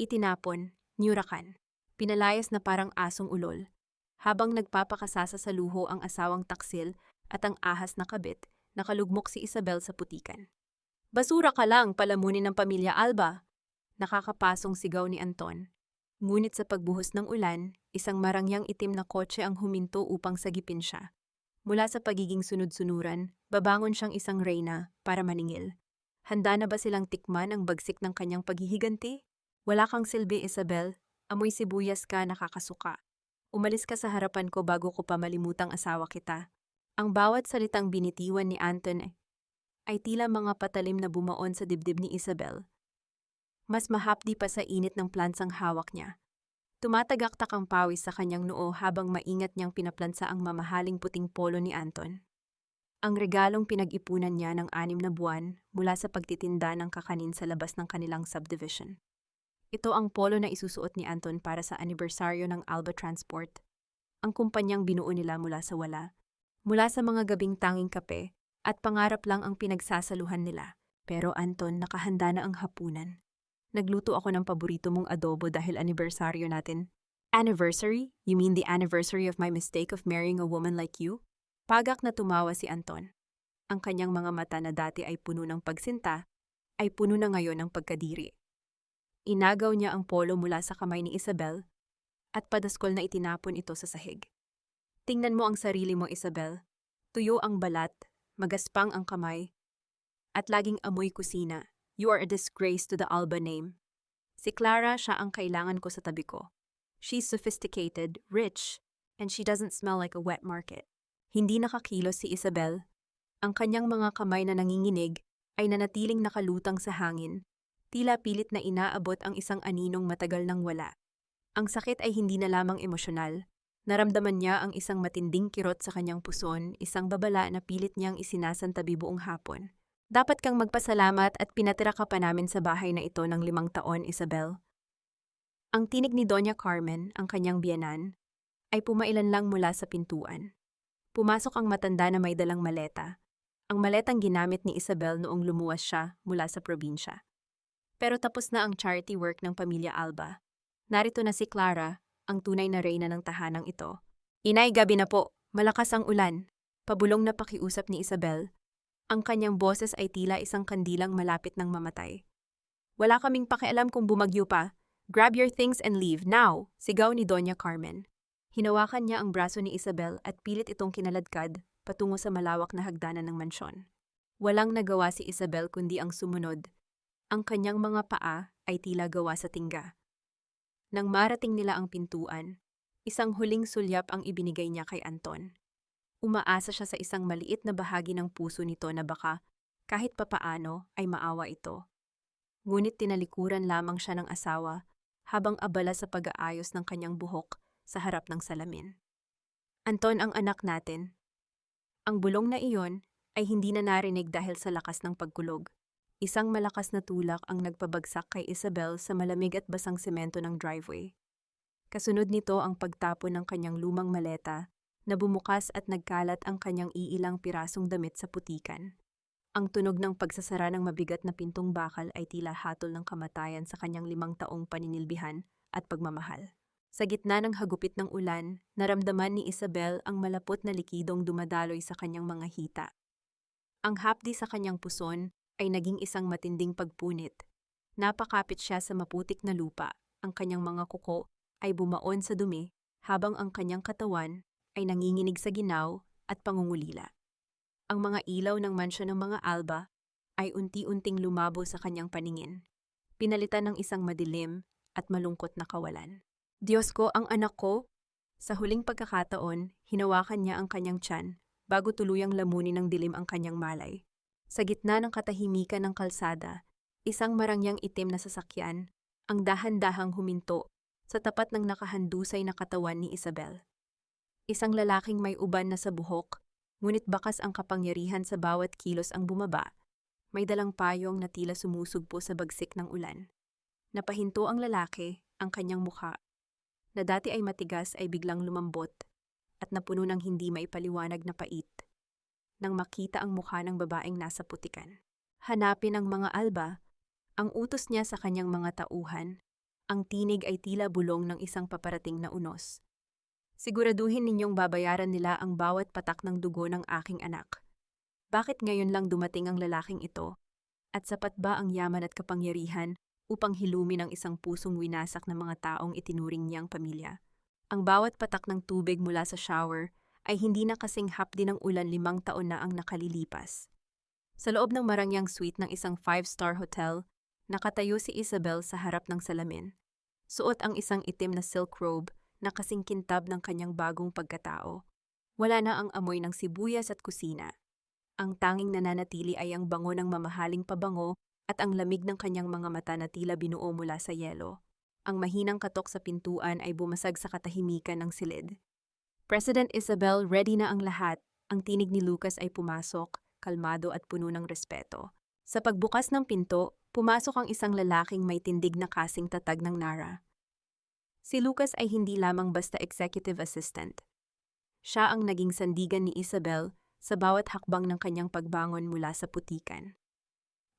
Itinapon, Nyurakan. Pinalayas na parang asong ulol. Habang nagpapakasasa sa luho ang asawang taksil at ang ahas na kabit, nakalugmok si Isabel sa putikan. Basura ka lang, palamunin ng pamilya Alba! Nakakapasong sigaw ni Anton. Ngunit sa pagbuhos ng ulan, isang marangyang itim na kotse ang huminto upang sagipin siya. Mula sa pagiging sunod-sunuran, babangon siyang isang reyna para maningil. Handa na ba silang tikman ang bagsik ng kanyang paghihiganti? Wala kang silbi, Isabel. Amoy sibuyas ka, nakakasuka. Umalis ka sa harapan ko bago ko pa malimutang asawa kita. Ang bawat salitang binitiwan ni Anton ay tila mga patalim na bumaon sa dibdib ni Isabel. Mas mahapdi pa sa init ng plansang hawak niya. Tumatagaktak ang pawis sa kanyang noo habang maingat niyang pinaplansa ang mamahaling puting polo ni Anton. Ang regalong pinag-ipunan niya ng 6 na buwan mula sa pagtitinda ng kakanin sa labas ng kanilang subdivision. Ito ang polo na isusuot ni Anton para sa anibersaryo ng Alba Transport, ang kumpanyang binuo nila mula sa wala. Mula sa mga gabing tanging kape at pangarap lang ang pinagsasaluhan nila. Pero Anton, nakahanda na ang hapunan. Nagluto ako ng paborito mong adobo dahil anibersaryo natin. Anniversary? You mean the anniversary of my mistake of marrying a woman like you? Pagak na tumawa si Anton. Ang kanyang mga mata na dati ay puno ng pagsinta, ay puno na ngayon ng pagkadiri. Inagaw niya ang polo mula sa kamay ni Isabel at padaskol na itinapon ito sa sahig. Tingnan mo ang sarili mo, Isabel. Tuyo ang balat, magaspang ang kamay, at laging amoy kusina. You are a disgrace to the Alba name. Si Clara, siya ang kailangan ko sa tabi ko. She's sophisticated, rich, and she doesn't smell like a wet market. Hindi nakakilos si Isabel. Ang kanyang mga kamay na nanginginig ay nanatiling nakalutang sa hangin. Tila pilit na inaabot ang isang aninong matagal nang wala. Ang sakit ay hindi na lamang emosyonal. Naramdaman niya ang isang matinding kirot sa kanyang puson, isang babala na pilit niyang isinasantabi buong hapon. Dapat kang magpasalamat at pinatira ka pa namin sa bahay na ito ng 5 taon, Isabel. Ang tinig ni Doña Carmen, ang kanyang biyanan, ay pumailan lang mula sa pintuan. Pumasok ang matanda na may dalang maleta. Ang maletang ginamit ni Isabel noong lumuwas siya mula sa probinsya. Pero tapos na ang charity work ng pamilya Alba. Narito na si Clara, ang tunay na reyna ng tahanang ito. Inay, gabi na po. Malakas ang ulan. Pabulong na pakiusap ni Isabel. Ang kanyang boses ay tila isang kandilang malapit ng mamatay. Wala kaming pakialam kung bumagyo pa. Grab your things and leave, now! Sigaw ni Doña Carmen. Hinawakan niya ang braso ni Isabel at pilit itong kinaladkad patungo sa malawak na hagdanan ng mansyon. Walang nagawa si Isabel kundi ang sumunod. Ang kanyang mga paa ay tila gawa sa tingga. Nang marating nila ang pintuan, isang huling sulyap ang ibinigay niya kay Anton. Umaasa siya sa isang maliit na bahagi ng puso nito na baka, kahit papaano, ay maawa ito. Ngunit tinalikuran lamang siya ng asawa habang abala sa pag-aayos ng kanyang buhok sa harap ng salamin. Anton, ang anak natin. Ang bulong na iyon ay hindi na narinig dahil sa lakas ng pagkulog. Isang malakas na tulak ang nagpabagsak kay Isabel sa malamig at basang semento ng driveway. Kasunod nito ang pagtapon ng kanyang lumang maleta na bumukas at nagkalat ang kanyang iilang pirasong damit sa putikan. Ang tunog ng pagsasara ng mabigat na pintong bakal ay tila hatol ng kamatayan sa kanyang 5 taong paninilbihan at pagmamahal. Sa gitna ng hagupit ng ulan, naramdaman ni Isabel ang malapot na likidong dumadaloy sa kanyang mga hita. Ang hapdi sa kanyang puson ay naging isang matinding pagpunit. Napakapit siya sa maputik na lupa, ang kanyang mga kuko ay bumaon sa dumi habang ang kanyang katawan ay nanginginig sa ginaw at pangungulila. Ang mga ilaw ng mansyon ng mga Alba ay unti-unting lumabo sa kanyang paningin, pinalitan ng isang madilim at malungkot na kawalan. Diyos ko, ang anak ko! Sa huling pagkakataon, hinawakan niya ang kanyang tiyan bago tuluyang lamunin ng dilim ang kanyang malay. Sa gitna ng katahimikan ng kalsada, isang marangyang itim na sasakyan ang dahan-dahang huminto sa tapat ng nakahandusay na katawan ni Isabel. Isang lalaking may uban na sa buhok, ngunit bakas ang kapangyarihan sa bawat kilos ang bumaba. May dalang payong na tila sumusugpo sa bagsik ng ulan. Napahinto ang lalaki, ang kanyang mukha, na dati ay matigas ay biglang lumambot at napuno ng hindi maipaliwanag na pait. Nang makita ang mukha ng babaeng nasa putikan. Hanapin ang mga Alba, ang utos niya sa kanyang mga tauhan, Ang tinig ay tila bulong ng isang paparating na unos. Siguraduhin ninyong babayaran nila ang bawat patak ng dugo ng aking anak. Bakit ngayon lang dumating ang lalaking ito? At sapat ba ang yaman at kapangyarihan upang hilumin ang isang pusong winasak ng mga taong itinuring niyang pamilya? Ang bawat patak ng tubig mula sa shower ay hindi na kasing hapdi ng ulan 5 taon na ang nakalilipas. Sa loob ng marangyang suite ng isang 5-star hotel, nakatayo si Isabel sa harap ng salamin. Suot ang isang itim na silk robe na kasing kintab ng kanyang bagong pagkatao. Wala na ang amoy ng sibuyas at kusina. Ang tanging nananatili ay ang bango ng mamahaling pabango at ang lamig ng kanyang mga mata na tila binuo mula sa yelo. Ang mahinang katok sa pintuan ay bumasag sa katahimikan ng silid. President Isabel, ready na ang lahat. Ang tinig ni Lucas ay pumasok, kalmado at puno ng respeto. Sa pagbukas ng pinto, pumasok ang isang lalaking may tindig na kasing tatag ng Nara. Si Lucas ay hindi lamang basta executive assistant. Siya ang naging sandigan ni Isabel sa bawat hakbang ng kanyang pagbangon mula sa putikan.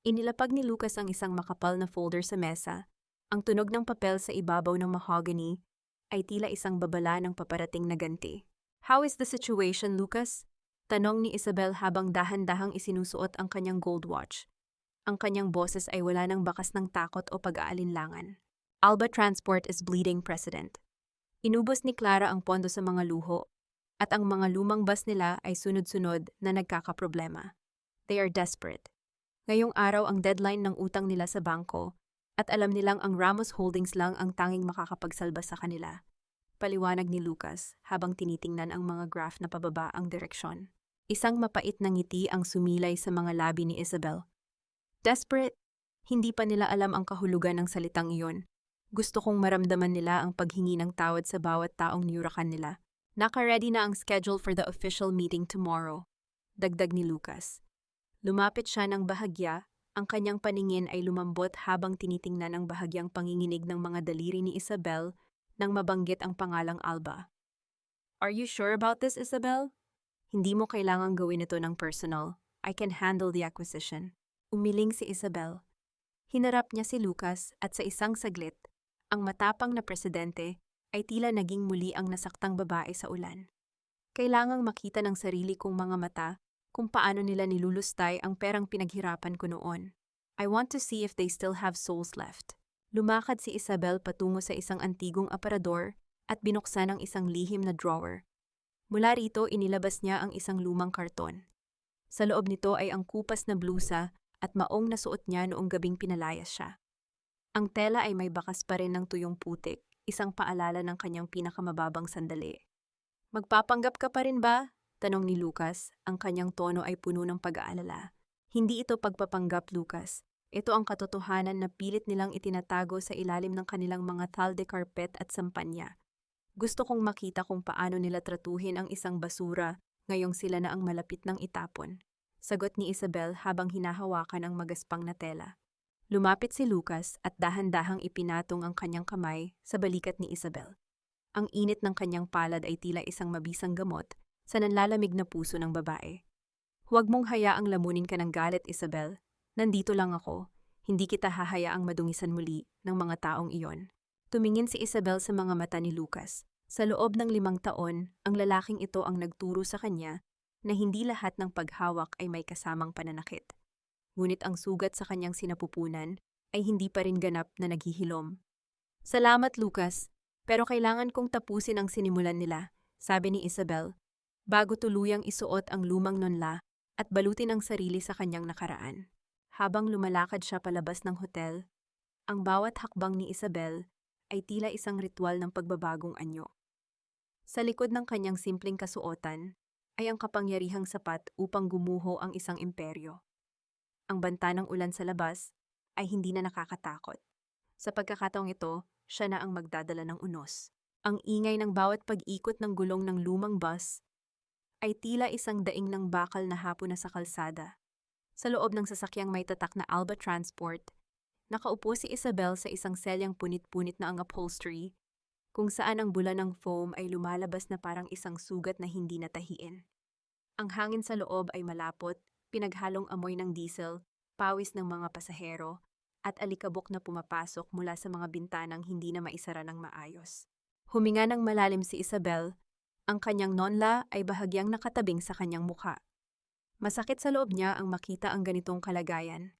Inilapag ni Lucas ang isang makapal na folder sa mesa. Ang tunog ng papel sa ibabaw ng mahogany ay tila isang babala ng paparating na ganti. "How is the situation, Lucas?" Tanong ni Isabel habang dahan-dahang isinusuot ang kanyang gold watch. Ang kanyang boses ay wala ng bakas ng takot o pag-aalinlangan. "Alba Transport is bleeding, President." Inubos ni Clara ang pondo sa mga luho at ang mga lumang bus nila ay sunod-sunod na nagkakaproblema. They are desperate. Ngayong araw ang deadline ng utang nila sa bangko at alam nilang ang Ramos Holdings lang ang tanging makakapagsalba sa kanila. Paliwanag ni Lucas habang tinitingnan ang mga graph na pababa ang direksyon. Isang mapait na ngiti ang sumilay sa mga labi ni Isabel. Desperate? Hindi pa nila alam ang kahulugan ng salitang iyon. Gusto kong maramdaman nila ang paghingi ng tawad sa bawat taong niyurakan nila. Naka-ready na ang schedule for the official meeting tomorrow. Dagdag ni Lucas. Lumapit siya ng bahagya, ang kanyang paningin ay lumambot habang tinitingnan ang bahagyang panginginig ng mga daliri ni Isabel nang mabanggit ang pangalang Alba. "Are you sure about this, Isabel?" "Hindi mo kailangang gawin ito ng personal. I can handle the acquisition." Umiling si Isabel. Hinarap niya si Lucas at sa isang saglit, ang matapang na presidente ay tila naging muli ang nasaktang babae sa ulan. Kailangang makita ng sarili kong mga mata kung paano nila nilulustay ang perang pinaghirapan ko noon. I want to see if they still have souls left. Lumakad si Isabel patungo sa isang antigong aparador at binuksan ang isang lihim na drawer. Mula rito inilabas niya ang isang lumang karton. Sa loob nito ay ang kupas na blusa at maong nasuot niya noong gabing pinalayas siya. Ang tela ay may bakas pa rin ng tuyong putik, isang paalala ng kanyang pinakamababang sandali. "Magpapanggap ka pa rin ba?" tanong ni Lucas, ang kanyang tono ay puno ng pag-aalala. "Hindi ito pagpapanggap, Lucas. Ito ang katotohanan na pilit nilang itinatago sa ilalim ng kanilang mga thal de carpet at sampanya. Gusto kong makita kung paano nila tratuhin ang isang basura ngayong sila na ang malapit ng itapon." Sagot ni Isabel habang hinahawakan ang magaspang na tela. Lumapit si Lucas at dahan-dahang ipinatong ang kanyang kamay sa balikat ni Isabel. Ang init ng kanyang palad ay tila isang mabisang gamot sa nanlalamig na puso ng babae. "Huwag mong hayaang lamunin ka ng galit, Isabel. Nandito lang ako. Hindi kita hahayaang madungisan muli ng mga taong iyon." Tumingin si Isabel sa mga mata ni Lucas. Sa loob ng 5 taon, ang lalaking ito ang nagturo sa kanya na hindi lahat ng paghawak ay may kasamang pananakit. Ngunit ang sugat sa kanyang sinapupunan ay hindi pa rin ganap na naghihilom. "Salamat, Lucas, pero kailangan kong tapusin ang sinimulan nila," sabi ni Isabel, bago tuluyang isuot ang lumang nonla at balutin ang sarili sa kanyang nakaraan. Habang lumalakad siya palabas ng hotel, ang bawat hakbang ni Isabel ay tila isang ritual ng pagbabagong anyo. Sa likod ng kanyang simpleng kasuotan ay ang kapangyarihang sapat upang gumuho ang isang imperyo. Ang banta ng ulan sa labas ay hindi na nakakatakot. Sa pagkakataong ito, siya na ang magdadala ng unos. Ang ingay ng bawat pag-ikot ng gulong ng lumang bus ay tila isang daing ng bakal na hapon na sa kalsada. Sa loob ng sasakyang may tatak na Alba Transport, nakaupo si Isabel sa isang selyang punit-punit na ang upholstery, kung saan ang bula ng foam ay lumalabas na parang isang sugat na hindi natahiin. Ang hangin sa loob ay malapot, pinaghalong amoy ng diesel, pawis ng mga pasahero, at alikabok na pumapasok mula sa mga bintanang hindi na maisara ng maayos. Huminga ng malalim si Isabel, ang kanyang nonla ay bahagyang nakatabing sa kanyang mukha. Masakit sa loob niya ang makita ang ganitong kalagayan.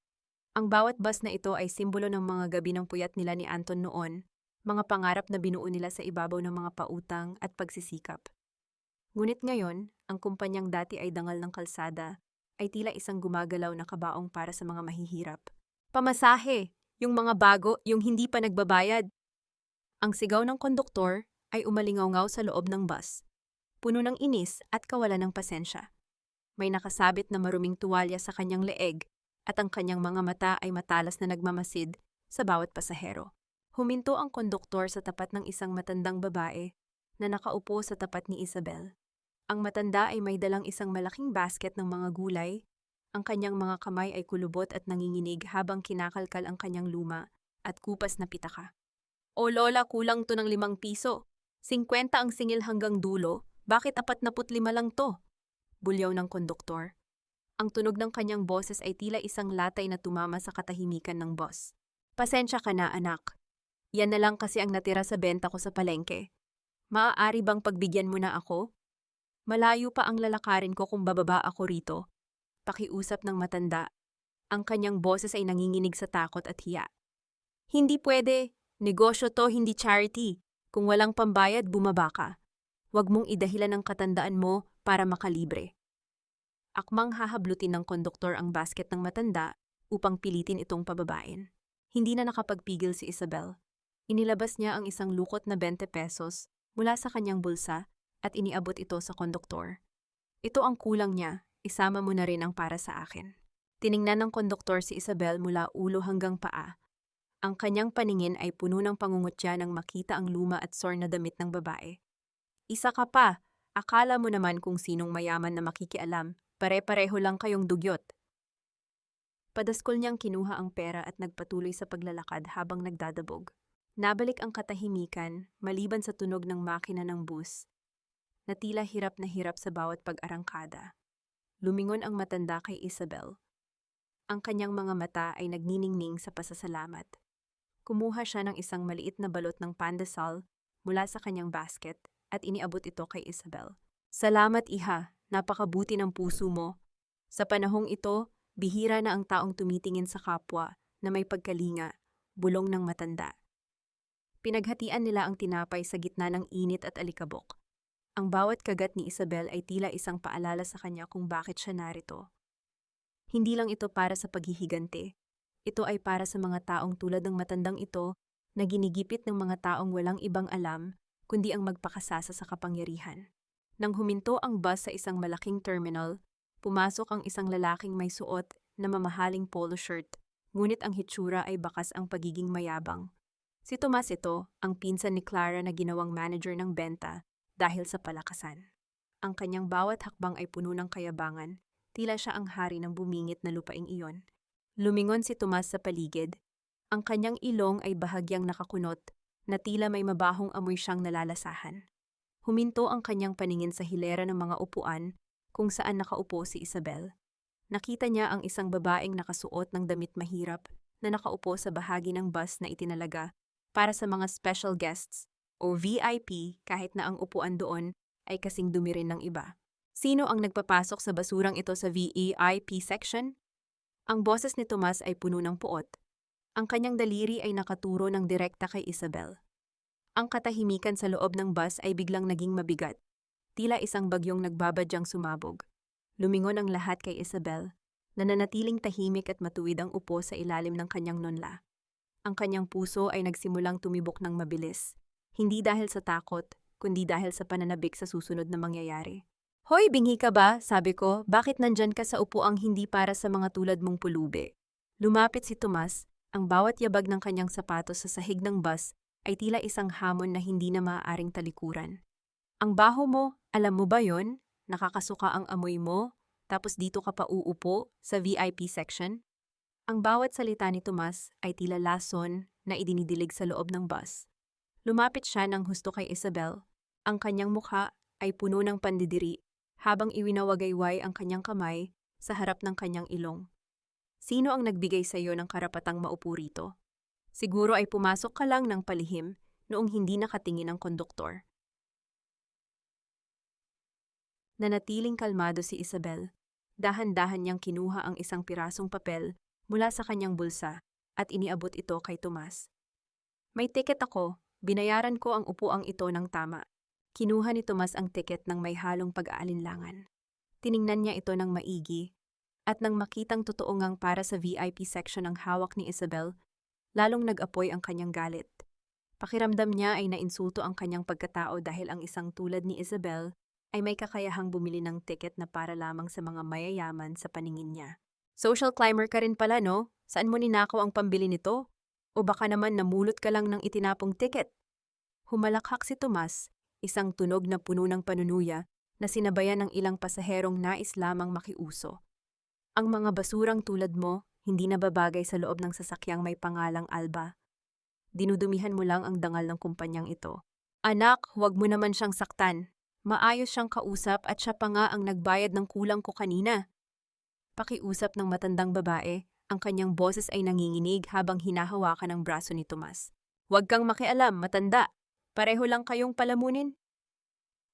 Ang bawat bus na ito ay simbolo ng mga gabi ng puyat nila ni Anton noon, mga pangarap na binuo nila sa ibabaw ng mga pautang at pagsisikap. Ngunit ngayon, ang kumpanyang dati ay dangal ng kalsada, ay tila isang gumagalaw na kabaong para sa mga mahihirap. Pamasahe! Yung mga bago, yung hindi pa nagbabayad. Ang sigaw ng konduktor ay umalingaw-ngaw sa loob ng bus, puno ng inis at kawalan ng pasensya. May nakasabit na maruming tuwalya sa kanyang leeg at ang kanyang mga mata ay matalas na nagmamasid sa bawat pasahero. Huminto ang konduktor sa tapat ng isang matandang babae na nakaupo sa tapat ni Isabel. Ang matanda ay may dalang isang malaking basket ng mga gulay. Ang kanyang mga kamay ay kulubot at nanginginig habang kinakalkal ang kanyang luma at kupas na pitaka. O lola, kulang to ng 5 piso. 50 ang singil hanggang dulo, bakit 45 lang to? Bulyaw ng konduktor. Ang tunog ng kanyang boses ay tila isang latay na tumama sa katahimikan ng bus. Pasensya ka na, anak. Yan na lang kasi ang natira sa benta ko sa palengke. Maaari bang pagbigyan mo na ako? Malayo pa ang lalakarin ko kung bababa ako rito. Pakiusap ng matanda. Ang kanyang boses ay nanginginig sa takot at hiya. Hindi pwede. Negosyo to, hindi charity. Kung walang pambayad, bumaba ka. Huwag mong idahilan ang katandaan mo para makalibre. Akmang hahablutin ng konduktor ang basket ng matanda upang pilitin itong pababain. Hindi na nakapagpigil si Isabel. Inilabas niya ang isang lukot na 20 pesos mula sa kanyang bulsa at iniabot ito sa konduktor. Ito ang kulang niya, isama mo na rin ang para sa akin. Tiningnan ng konduktor si Isabel mula ulo hanggang paa. Ang kanyang paningin ay puno ng pangungutya nang makita ang luma at sore na damit ng babae. Isa ka pa, akala mo naman kung sinong mayaman na makikialam. Pare-pareho lang kayong dugyot. Padaskol niyang kinuha ang pera at nagpatuloy sa paglalakad habang nagdadabog. Nabalik ang katahimikan maliban sa tunog ng makina ng bus, na tila hirap na hirap sa bawat pag-arangkada. Lumingon ang matanda kay Isabel. Ang kanyang mga mata ay nagniningning sa pasasalamat. Kumuha siya ng isang maliit na balot ng pandesal mula sa kanyang basket at iniabot ito kay Isabel. Salamat, iha. Napakabuti ng puso mo. Sa panahong ito, bihira na ang taong tumitingin sa kapwa na may pagkalinga, bulong ng matanda. Pinaghatian nila ang tinapay sa gitna ng init at alikabok. Ang bawat kagat ni Isabel ay tila isang paalala sa kanya kung bakit siya narito. Hindi lang ito para sa paghihigante. Ito ay para sa mga taong tulad ng matandang ito na ginigipit ng mga taong walang ibang alam kundi ang magpakasasa sa kapangyarihan. Nang huminto ang bus sa isang malaking terminal, pumasok ang isang lalaking may suot na mamahaling polo shirt, ngunit ang hitsura ay bakas ang pagiging mayabang. Si Tomas ito, ang pinsan ni Clara na ginawang manager ng benta dahil sa palakasan. Ang kanyang bawat hakbang ay puno ng kayabangan, tila siya ang hari ng bumingit na lupaing iyon. Lumingon si Tomas sa paligid. Ang kanyang ilong ay bahagyang nakakunot, na tila may mabahong amoy siyang nalalasahan. Huminto ang kanyang paningin sa hilera ng mga upuan kung saan nakaupo si Isabel. Nakita niya ang isang babaeng nakasuot ng damit mahirap na nakaupo sa bahagi ng bus na itinalaga para sa mga special guests o VIP kahit na ang upuan doon ay kasing dumi rin ng iba. Sino ang nagpapasok sa basurang ito sa VIP section? Ang boses ni Tomas ay puno ng puot. Ang kanyang daliri ay nakaturo ng direkta kay Isabel. Ang katahimikan sa loob ng bus ay biglang naging mabigat. Tila isang bagyong nagbabadyang sumabog. Lumingon ang lahat kay Isabel, na nanatiling tahimik at matuwid ang upo sa ilalim ng kanyang nonla. Ang kanyang puso ay nagsimulang tumibok ng mabilis. Hindi dahil sa takot, kundi dahil sa pananabik sa susunod na mangyayari. Hoy, bingi ka ba? Sabi ko, bakit nandyan ka sa upuang hindi para sa mga tulad mong pulubi? Lumapit si Tomas, ang bawat yabag ng kanyang sapatos sa sahig ng bus ay tila isang hamon na hindi na maaaring talikuran. Ang baho mo, alam mo ba yon? Nakakasuka ang amoy mo, tapos dito ka pa uupo sa VIP section? Ang bawat salita ni Tomas ay tila lason na idinidilig sa loob ng bus. Lumapit siya ng husto kay Isabel. Ang kanyang mukha ay puno ng pandidiri habang iwinawagayway ang kanyang kamay sa harap ng kanyang ilong. Sino ang nagbigay sa iyo ng karapatang maupo rito? Siguro ay pumasok ka lang ng palihim noong hindi nakatingin ang konduktor. Nanatiling kalmado si Isabel. Dahan-dahan niyang kinuha ang isang pirasong papel mula sa kanyang bulsa at iniabot ito kay Tomas. May tiket ako, binayaran ko ang upuang ito ng tama. Kinuha ni Tomas ang tiket ng may halong pag-aalinlangan. Tiningnan niya ito ng maigi at nang makitang totoo ngang para sa VIP section ang hawak ni Isabel, lalong nag-apoy ang kanyang galit. Pakiramdam niya ay nainsulto ang kanyang pagkatao dahil ang isang tulad ni Isabel ay may kakayahang bumili ng tiket na para lamang sa mga mayayaman sa paningin niya. Social climber ka rin pala, no? Saan mo ninakaw ang pambili nito? O baka naman namulot ka lang ng itinapong tiket? Humalakhak si Tomas, isang tunog na puno ng panunuya na sinabayan ng ilang pasaherong nais lamang makiuso. Ang mga basurang tulad mo, hindi nababagay sa loob ng sasakyang may pangalang Alba. Dinudumihan mo lang ang dangal ng kumpanyang ito. Anak, huwag mo naman siyang saktan. Maayos siyang kausap at siya pa nga ang nagbayad ng kulang ko kanina. Pakiusap ng matandang babae, ang kanyang boses ay nanginginig habang hinahawakan ang braso ni Tomas. Huwag kang makialam, matanda. Pareho lang kayong palamunin.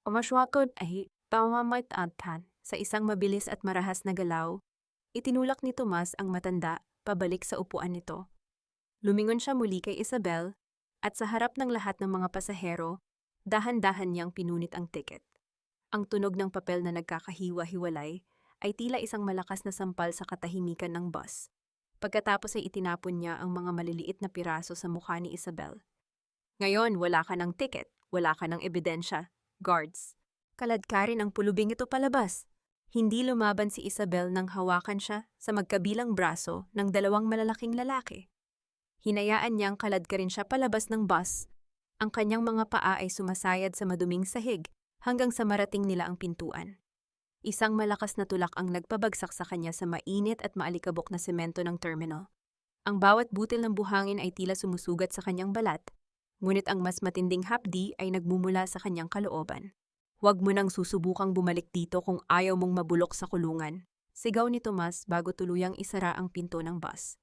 Umaswakod ay pamamaitatan sa isang mabilis at marahas na galaw. Itinulak ni Tomas ang matanda pabalik sa upuan nito. Lumingon siya muli kay Isabel at sa harap ng lahat ng mga pasahero, dahan-dahan niyang pinunit ang tiket. Ang tunog ng papel na nagkakahiwa-hiwalay ay tila isang malakas na sampal sa katahimikan ng bus. Pagkatapos ay itinapon niya ang mga maliliit na piraso sa mukha ni Isabel. Ngayon, wala ka ng tiket, wala ka ng ebidensya. Guards. Kaladkarin ang pulubing ito palabas. Hindi lumaban si Isabel nang hawakan siya sa magkabilang braso ng dalawang malalaking lalaki. Hinayaan niyang kaladkarin siya palabas ng bus. Ang kanyang mga paa ay sumasayad sa maduming sahig hanggang sa marating nila ang pintuan. Isang malakas na tulak ang nagpabagsak sa kanya sa mainit at maalikabok na semento ng terminal. Ang bawat butil ng buhangin ay tila sumusugat sa kanyang balat, ngunit ang mas matinding hapdi ay nagmumula sa kanyang kalooban. Huwag mo nang susubukang bumalik dito kung ayaw mong mabulok sa kulungan. Sigaw ni Tomas bago tuluyang isara ang pinto ng bus.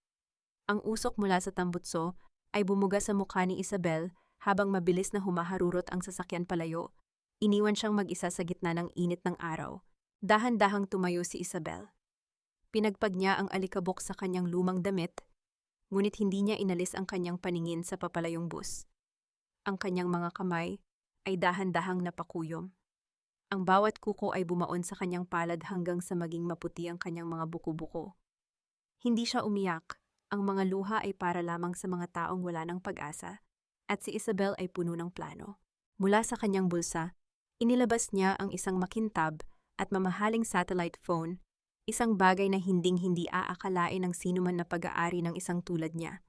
Ang usok mula sa tambutso ay bumuga sa mukha ni Isabel habang mabilis na humaharurot ang sasakyan palayo. Iniwan siyang mag-isa sa gitna ng init ng araw. Dahan-dahang tumayo si Isabel. Pinagpag niya ang alikabok sa kanyang lumang damit, ngunit hindi niya inalis ang kanyang paningin sa papalayong bus. Ang kanyang mga kamay ay dahan-dahang napakuyom. Ang bawat kuko ay bumaon sa kanyang palad hanggang sa maging maputi ang kanyang mga buko-buko. Hindi siya umiyak, ang mga luha ay para lamang sa mga taong wala ng pag-asa, at si Isabel ay puno ng plano. Mula sa kanyang bulsa, inilabas niya ang isang makintab at mamahaling satellite phone, isang bagay na hinding-hindi aakalain ng sinuman na pag-aari ng isang tulad niya.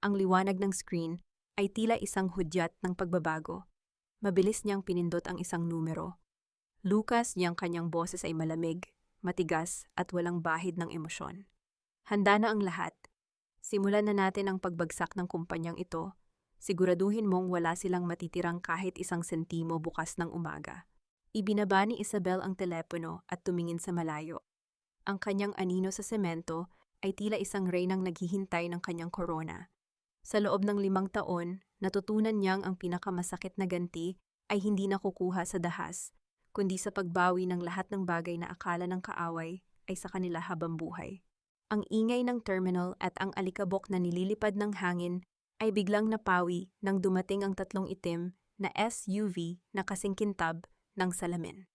Ang liwanag ng screen ay tila isang hudyat ng pagbabago. Mabilis niyang pinindot ang isang numero. Lucas, niyang kanyang boses ay malamig, matigas at walang bahid ng emosyon. Handa na ang lahat. Simulan na natin ang pagbagsak ng kumpanyang ito. Siguraduhin mong wala silang matitirang kahit isang sentimo bukas ng umaga. Ibinaba ni Isabel ang telepono at tumingin sa malayo. Ang kanyang anino sa semento ay tila isang reynang naghihintay ng kanyang korona. Sa loob ng 5 taon, natutunan niyang ang pinakamasakit na ganti ay hindi nakukuha sa dahas, kundi sa pagbawi ng lahat ng bagay na akala ng kaaway ay sa kanila habang buhay. Ang ingay ng terminal at ang alikabok na nililipad ng hangin ay biglang napawi nang dumating ang 3 itim na SUV na kasingkintab ng salamin.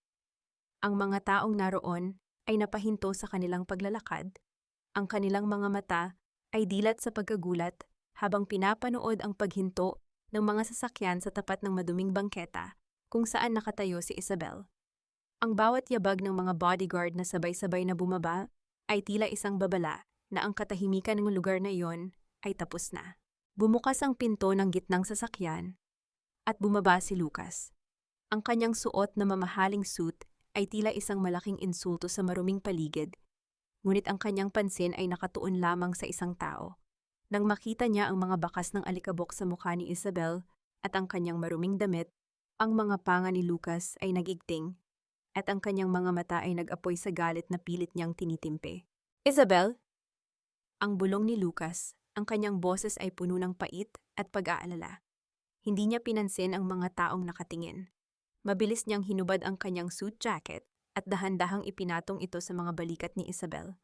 Ang mga taong naroon ay napahinto sa kanilang paglalakad. Ang kanilang mga mata ay dilat sa pagkagulat habang pinapanood ang paghinto ng mga sasakyan sa tapat ng maduming bangketa kung saan nakatayo si Isabel. Ang bawat yabag ng mga bodyguard na sabay-sabay na bumaba ay tila isang babala na ang katahimikan ng lugar na iyon ay tapos na. Bumukas ang pinto ng gitnang sasakyan at bumaba si Lucas. Ang kanyang suot na mamahaling suit ay tila isang malaking insulto sa maruming paligid, ngunit ang kanyang pansin ay nakatuon lamang sa isang tao. Nang makita niya ang mga bakas ng alikabok sa mukha ni Isabel at ang kanyang maruming damit, ang mga panga ni Lucas ay nagigting at ang kanyang mga mata ay nag-apoy sa galit na pilit niyang tinitimpe. Isabel? Ang bulong ni Lucas, ang kanyang boses ay puno ng pait at pag-aalala. Hindi niya pinansin ang mga taong nakatingin. Mabilis niyang hinubad ang kanyang suit jacket at dahan-dahang ipinatong ito sa mga balikat ni Isabel.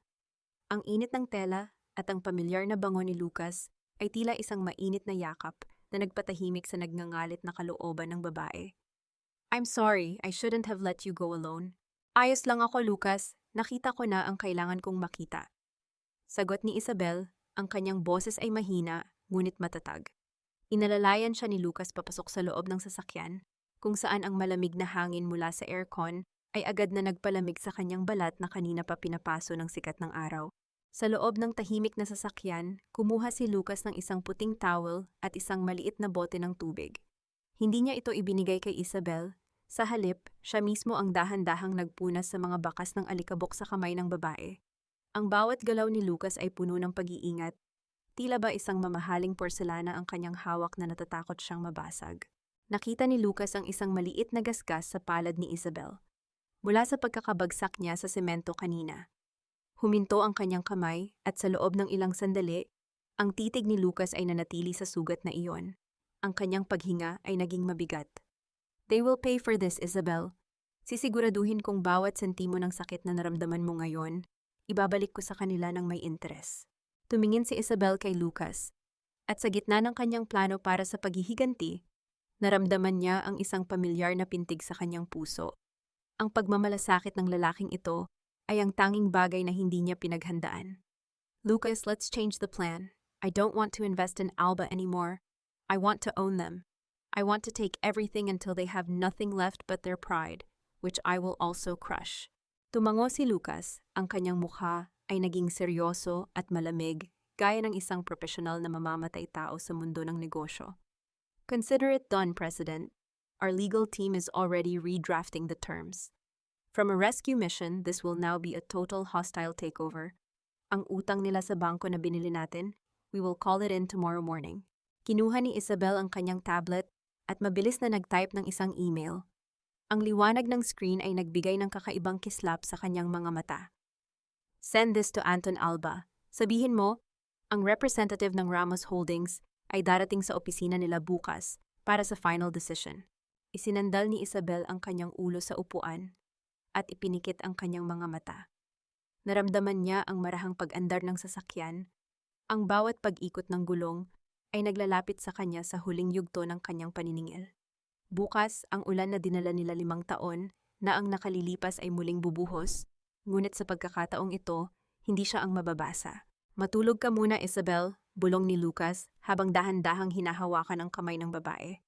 Ang init ng tela at ang pamilyar na bango ni Lucas ay tila isang mainit na yakap na nagpatahimik sa nagngangalit na kalooban ng babae. I'm sorry, I shouldn't have let you go alone. Ayos lang ako, Lucas. Nakita ko na ang kailangan kong makita. Sagot ni Isabel, ang kanyang boses ay mahina, ngunit matatag. Inalalayan siya ni Lucas papasok sa loob ng sasakyan, kung saan ang malamig na hangin mula sa aircon ay agad na nagpalamig sa kanyang balat na kanina pa pinapaso ng sikat ng araw. Sa loob ng tahimik na sasakyan, kumuha si Lucas ng isang puting towel at isang maliit na bote ng tubig. Hindi niya ito ibinigay kay Isabel. Sa halip, siya mismo ang dahan-dahang nagpunas sa mga bakas ng alikabok sa kamay ng babae. Ang bawat galaw ni Lucas ay puno ng pag-iingat. Tila ba isang mamahaling porselana ang kanyang hawak na natatakot siyang mabasag. Nakita ni Lucas ang isang maliit na gasgas sa palad ni Isabel. Mula sa pagkakabagsak niya sa semento kanina. Huminto ang kanyang kamay at sa loob ng ilang sandali, ang titig ni Lucas ay nanatili sa sugat na iyon. Ang kanyang paghinga ay naging mabigat. They will pay for this, Isabel. Sisiguraduhin kong bawat sentimo ng sakit na naramdaman mo ngayon, ibabalik ko sa kanila ng may interes. Tumingin si Isabel kay Lucas, at sa gitna ng kanyang plano para sa paghihiganti, naramdaman niya ang isang pamilyar na pintig sa kanyang puso. Ang pagmamalasakit ng lalaking ito ay ang tanging bagay na hindi niya pinaghandaan. Lucas, let's change the plan. I don't want to invest in Alba anymore. I want to own them. I want to take everything until they have nothing left but their pride, which I will also crush. Tumango si Lucas, ang kanyang mukha ay naging seryoso at malamig, gaya ng isang profesional na mamamatay tao sa mundo ng negosyo. Consider it done, President. Our legal team is already redrafting the terms. From a rescue mission, this will now be a total hostile takeover. Ang utang nila sa bangko na binili natin, we will call it in tomorrow morning. Kinuha ni Isabel ang kanyang tablet at mabilis na nag-type ng isang email. Ang liwanag ng screen ay nagbigay ng kakaibang kislap sa kanyang mga mata. Send this to Anton Alba. Sabihin mo, ang representative ng Ramos Holdings ay darating sa opisina nila bukas para sa final decision. Isinandal ni Isabel ang kanyang ulo sa upuan at ipinikit ang kanyang mga mata. Naramdaman niya ang marahang pag-andar ng sasakyan. Ang bawat pag-ikot ng gulong ay naglalapit sa kanya sa huling yugto ng kanyang paniningil. Bukas, ang ulan na dinala nila 5 taon na ang nakalilipas ay muling bubuhos, ngunit sa pagkakataong ito, hindi siya ang mababasa. Matulog ka muna, Isabel, bulong ni Lucas habang dahan-dahang hinahawakan ang kamay ng babae.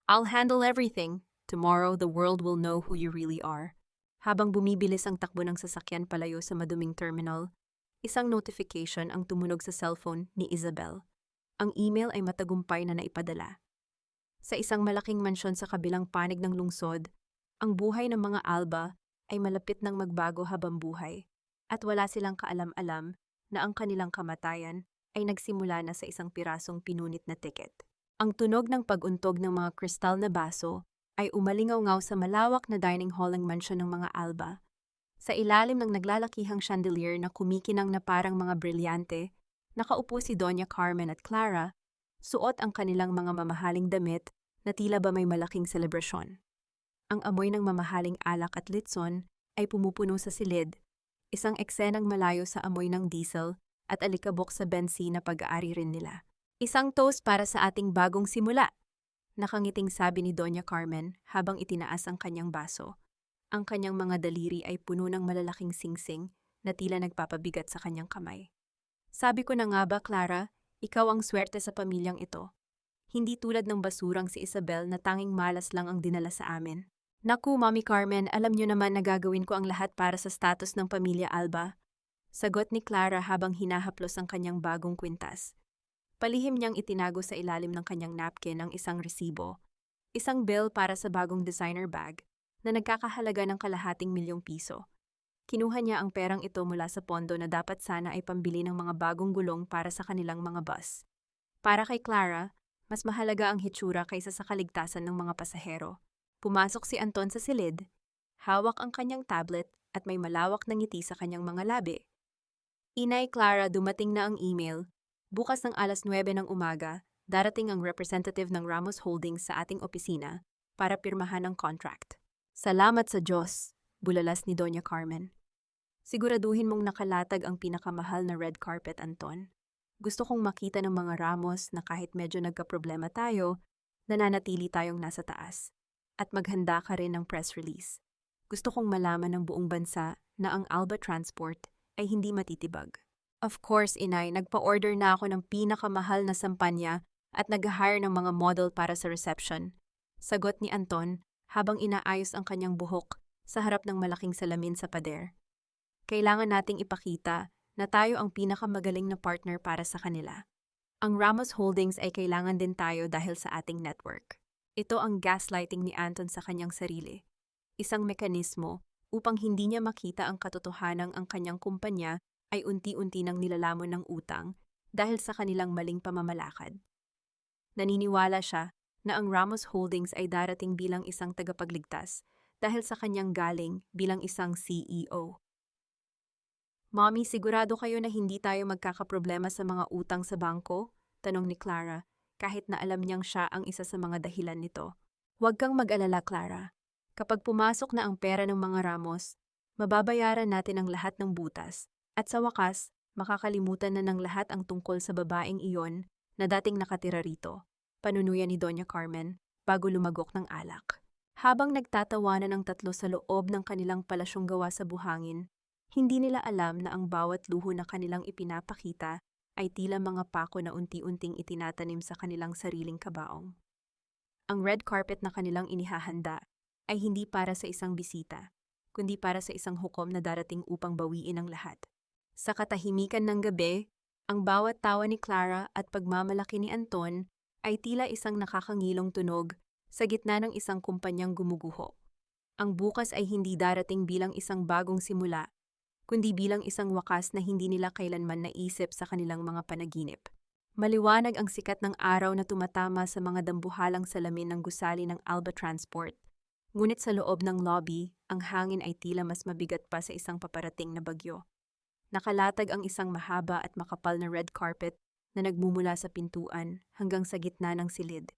I'll handle everything. Tomorrow, the world will know who you really are. Habang bumibilis ang takbo ng sasakyan palayo sa maduming terminal, isang notification ang tumunog sa cellphone ni Isabel. Ang email ay matagumpay na naipadala. Sa isang malaking mansyon sa kabilang panig ng lungsod, ang buhay ng mga Alba ay malapit ng magbago habang buhay at wala silang kaalam-alam na ang kanilang kamatayan ay nagsimula na sa isang pirasong pinunit na tiket. Ang tunog ng pag-untog ng mga kristal na baso ay umalingaw-ngaw sa malawak na dining hall ng mansyon ng mga Alba. Sa ilalim ng naglalakihang chandelier na kumikinang na parang mga brilyante, nakaupo si Doña Carmen at Clara, suot ang kanilang mga mamahaling damit na tila ba may malaking selebrasyon. Ang amoy ng mamahaling alak at litson ay pumupuno sa silid, isang eksenang malayo sa amoy ng diesel at alikabok sa bensin na pag-aari rin nila. Isang toast para sa ating bagong simula, nakangiting sabi ni Doña Carmen habang itinaas ang kanyang baso. Ang kanyang mga daliri ay puno ng malalaking singsing na tila nagpapabigat sa kanyang kamay. Sabi ko na nga ba, Clara, ikaw ang swerte sa pamilyang ito. Hindi tulad ng basurang si Isabel na tanging malas lang ang dinala sa amin. Naku, Mommy Carmen, alam niyo naman na gagawin ko ang lahat para sa status ng pamilya Alba. Sagot ni Clara habang hinahaplos ang kanyang bagong kwintas. Palihim niyang itinago sa ilalim ng kanyang napkin ang isang resibo, isang bill para sa bagong designer bag na nagkakahalaga ng ₱250,000. Kinuha niya ang perang ito mula sa pondo na dapat sana ay pambili ng mga bagong gulong para sa kanilang mga bus. Para kay Clara, mas mahalaga ang hitsura kaysa sa kaligtasan ng mga pasahero. Pumasok si Anton sa silid, hawak ang kanyang tablet at may malawak na ngiti sa kanyang mga labi. Inay Clara, dumating na ang email. Bukas ng 9:00 ng umaga, darating ang representative ng Ramos Holdings sa ating opisina para pirmahan ang contract. Salamat sa Diyos, bulalas ni Doña Carmen. Siguraduhin mong nakalatag ang pinakamahal na red carpet, Anton. Gusto kong makita ng mga Ramos na kahit medyo nagkaproblema tayo, nananatili tayong nasa taas. At maghanda ka rin ng press release. Gusto kong malaman ng buong bansa na ang Alba Transport ay hindi matitibag. Of course, Inay, nagpa-order na ako ng pinakamahal na sampanya at nag-hire ng mga model para sa reception. Sagot ni Anton habang inaayos ang kanyang buhok sa harap ng malaking salamin sa pader. Kailangan nating ipakita na tayo ang pinakamagaling na partner para sa kanila. Ang Ramos Holdings ay kailangan din tayo dahil sa ating network. Ito ang gaslighting ni Anton sa kanyang sarili. Isang mekanismo upang hindi niya makita ang katotohanang ang kanyang kumpanya ay unti-unti nang nilalamon ng utang dahil sa kanilang maling pamamalakad. Naniniwala siya na ang Ramos Holdings ay darating bilang isang tagapagligtas dahil sa kanyang galing bilang isang CEO. Mommy, sigurado kayo na hindi tayo magkakaproblema sa mga utang sa bangko? Tanong ni Clara, kahit na alam niyang siya ang isa sa mga dahilan nito. Huwag kang mag-alala, Clara. Kapag pumasok na ang pera ng mga Ramos, mababayaran natin ang lahat ng butas. At sa wakas, makakalimutan na ng lahat ang tungkol sa babaeng iyon na dating nakatira rito. Panunuyan ni Doña Carmen bago lumagok ng alak. Habang nagtatawanan ang tatlo sa loob ng kanilang palasyong gawa sa buhangin, hindi nila alam na ang bawat luho na kanilang ipinapakita ay tila mga pako na unti-unting itinatanim sa kanilang sariling kabaong. Ang red carpet na kanilang inihahanda ay hindi para sa isang bisita, kundi para sa isang hukom na darating upang bawiin ang lahat. Sa katahimikan ng gabi, ang bawat tawa ni Clara at pagmamalaki ni Anton ay tila isang nakakangilong tunog sa gitna ng isang kumpanyang gumuguho. Ang bukas ay hindi darating bilang isang bagong simula, kundi bilang isang wakas na hindi nila kailanman naisip sa kanilang mga panaginip. Maliwanag ang sikat ng araw na tumatama sa mga dambuhalang salamin ng gusali ng Alba Transport. Ngunit sa loob ng lobby, ang hangin ay tila mas mabigat pa sa isang paparating na bagyo. Nakalatag ang isang mahaba at makapal na red carpet na nagmumula sa pintuan hanggang sa gitna ng silid.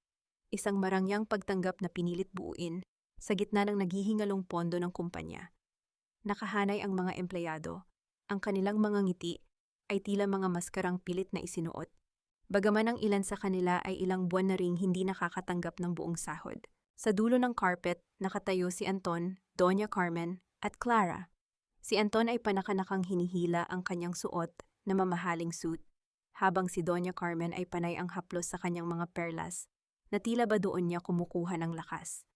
Isang marangyang pagtanggap na pinilit buuin sa gitna ng naghihingalong pondo ng kumpanya. Nakahanay ang mga empleyado. Ang kanilang mga ngiti ay tila mga maskarang pilit na isinuot. Bagaman ang ilan sa kanila ay ilang buwan na ring hindi nakakatanggap ng buong sahod. Sa dulo ng carpet, nakatayo si Anton, Doña Carmen, at Clara. Si Anton ay panakanakang hinihila ang kanyang suot na mamahaling suit, habang si Doña Carmen ay panay ang haplos sa kanyang mga perlas, na tila ba doon niya kumukuha ng lakas.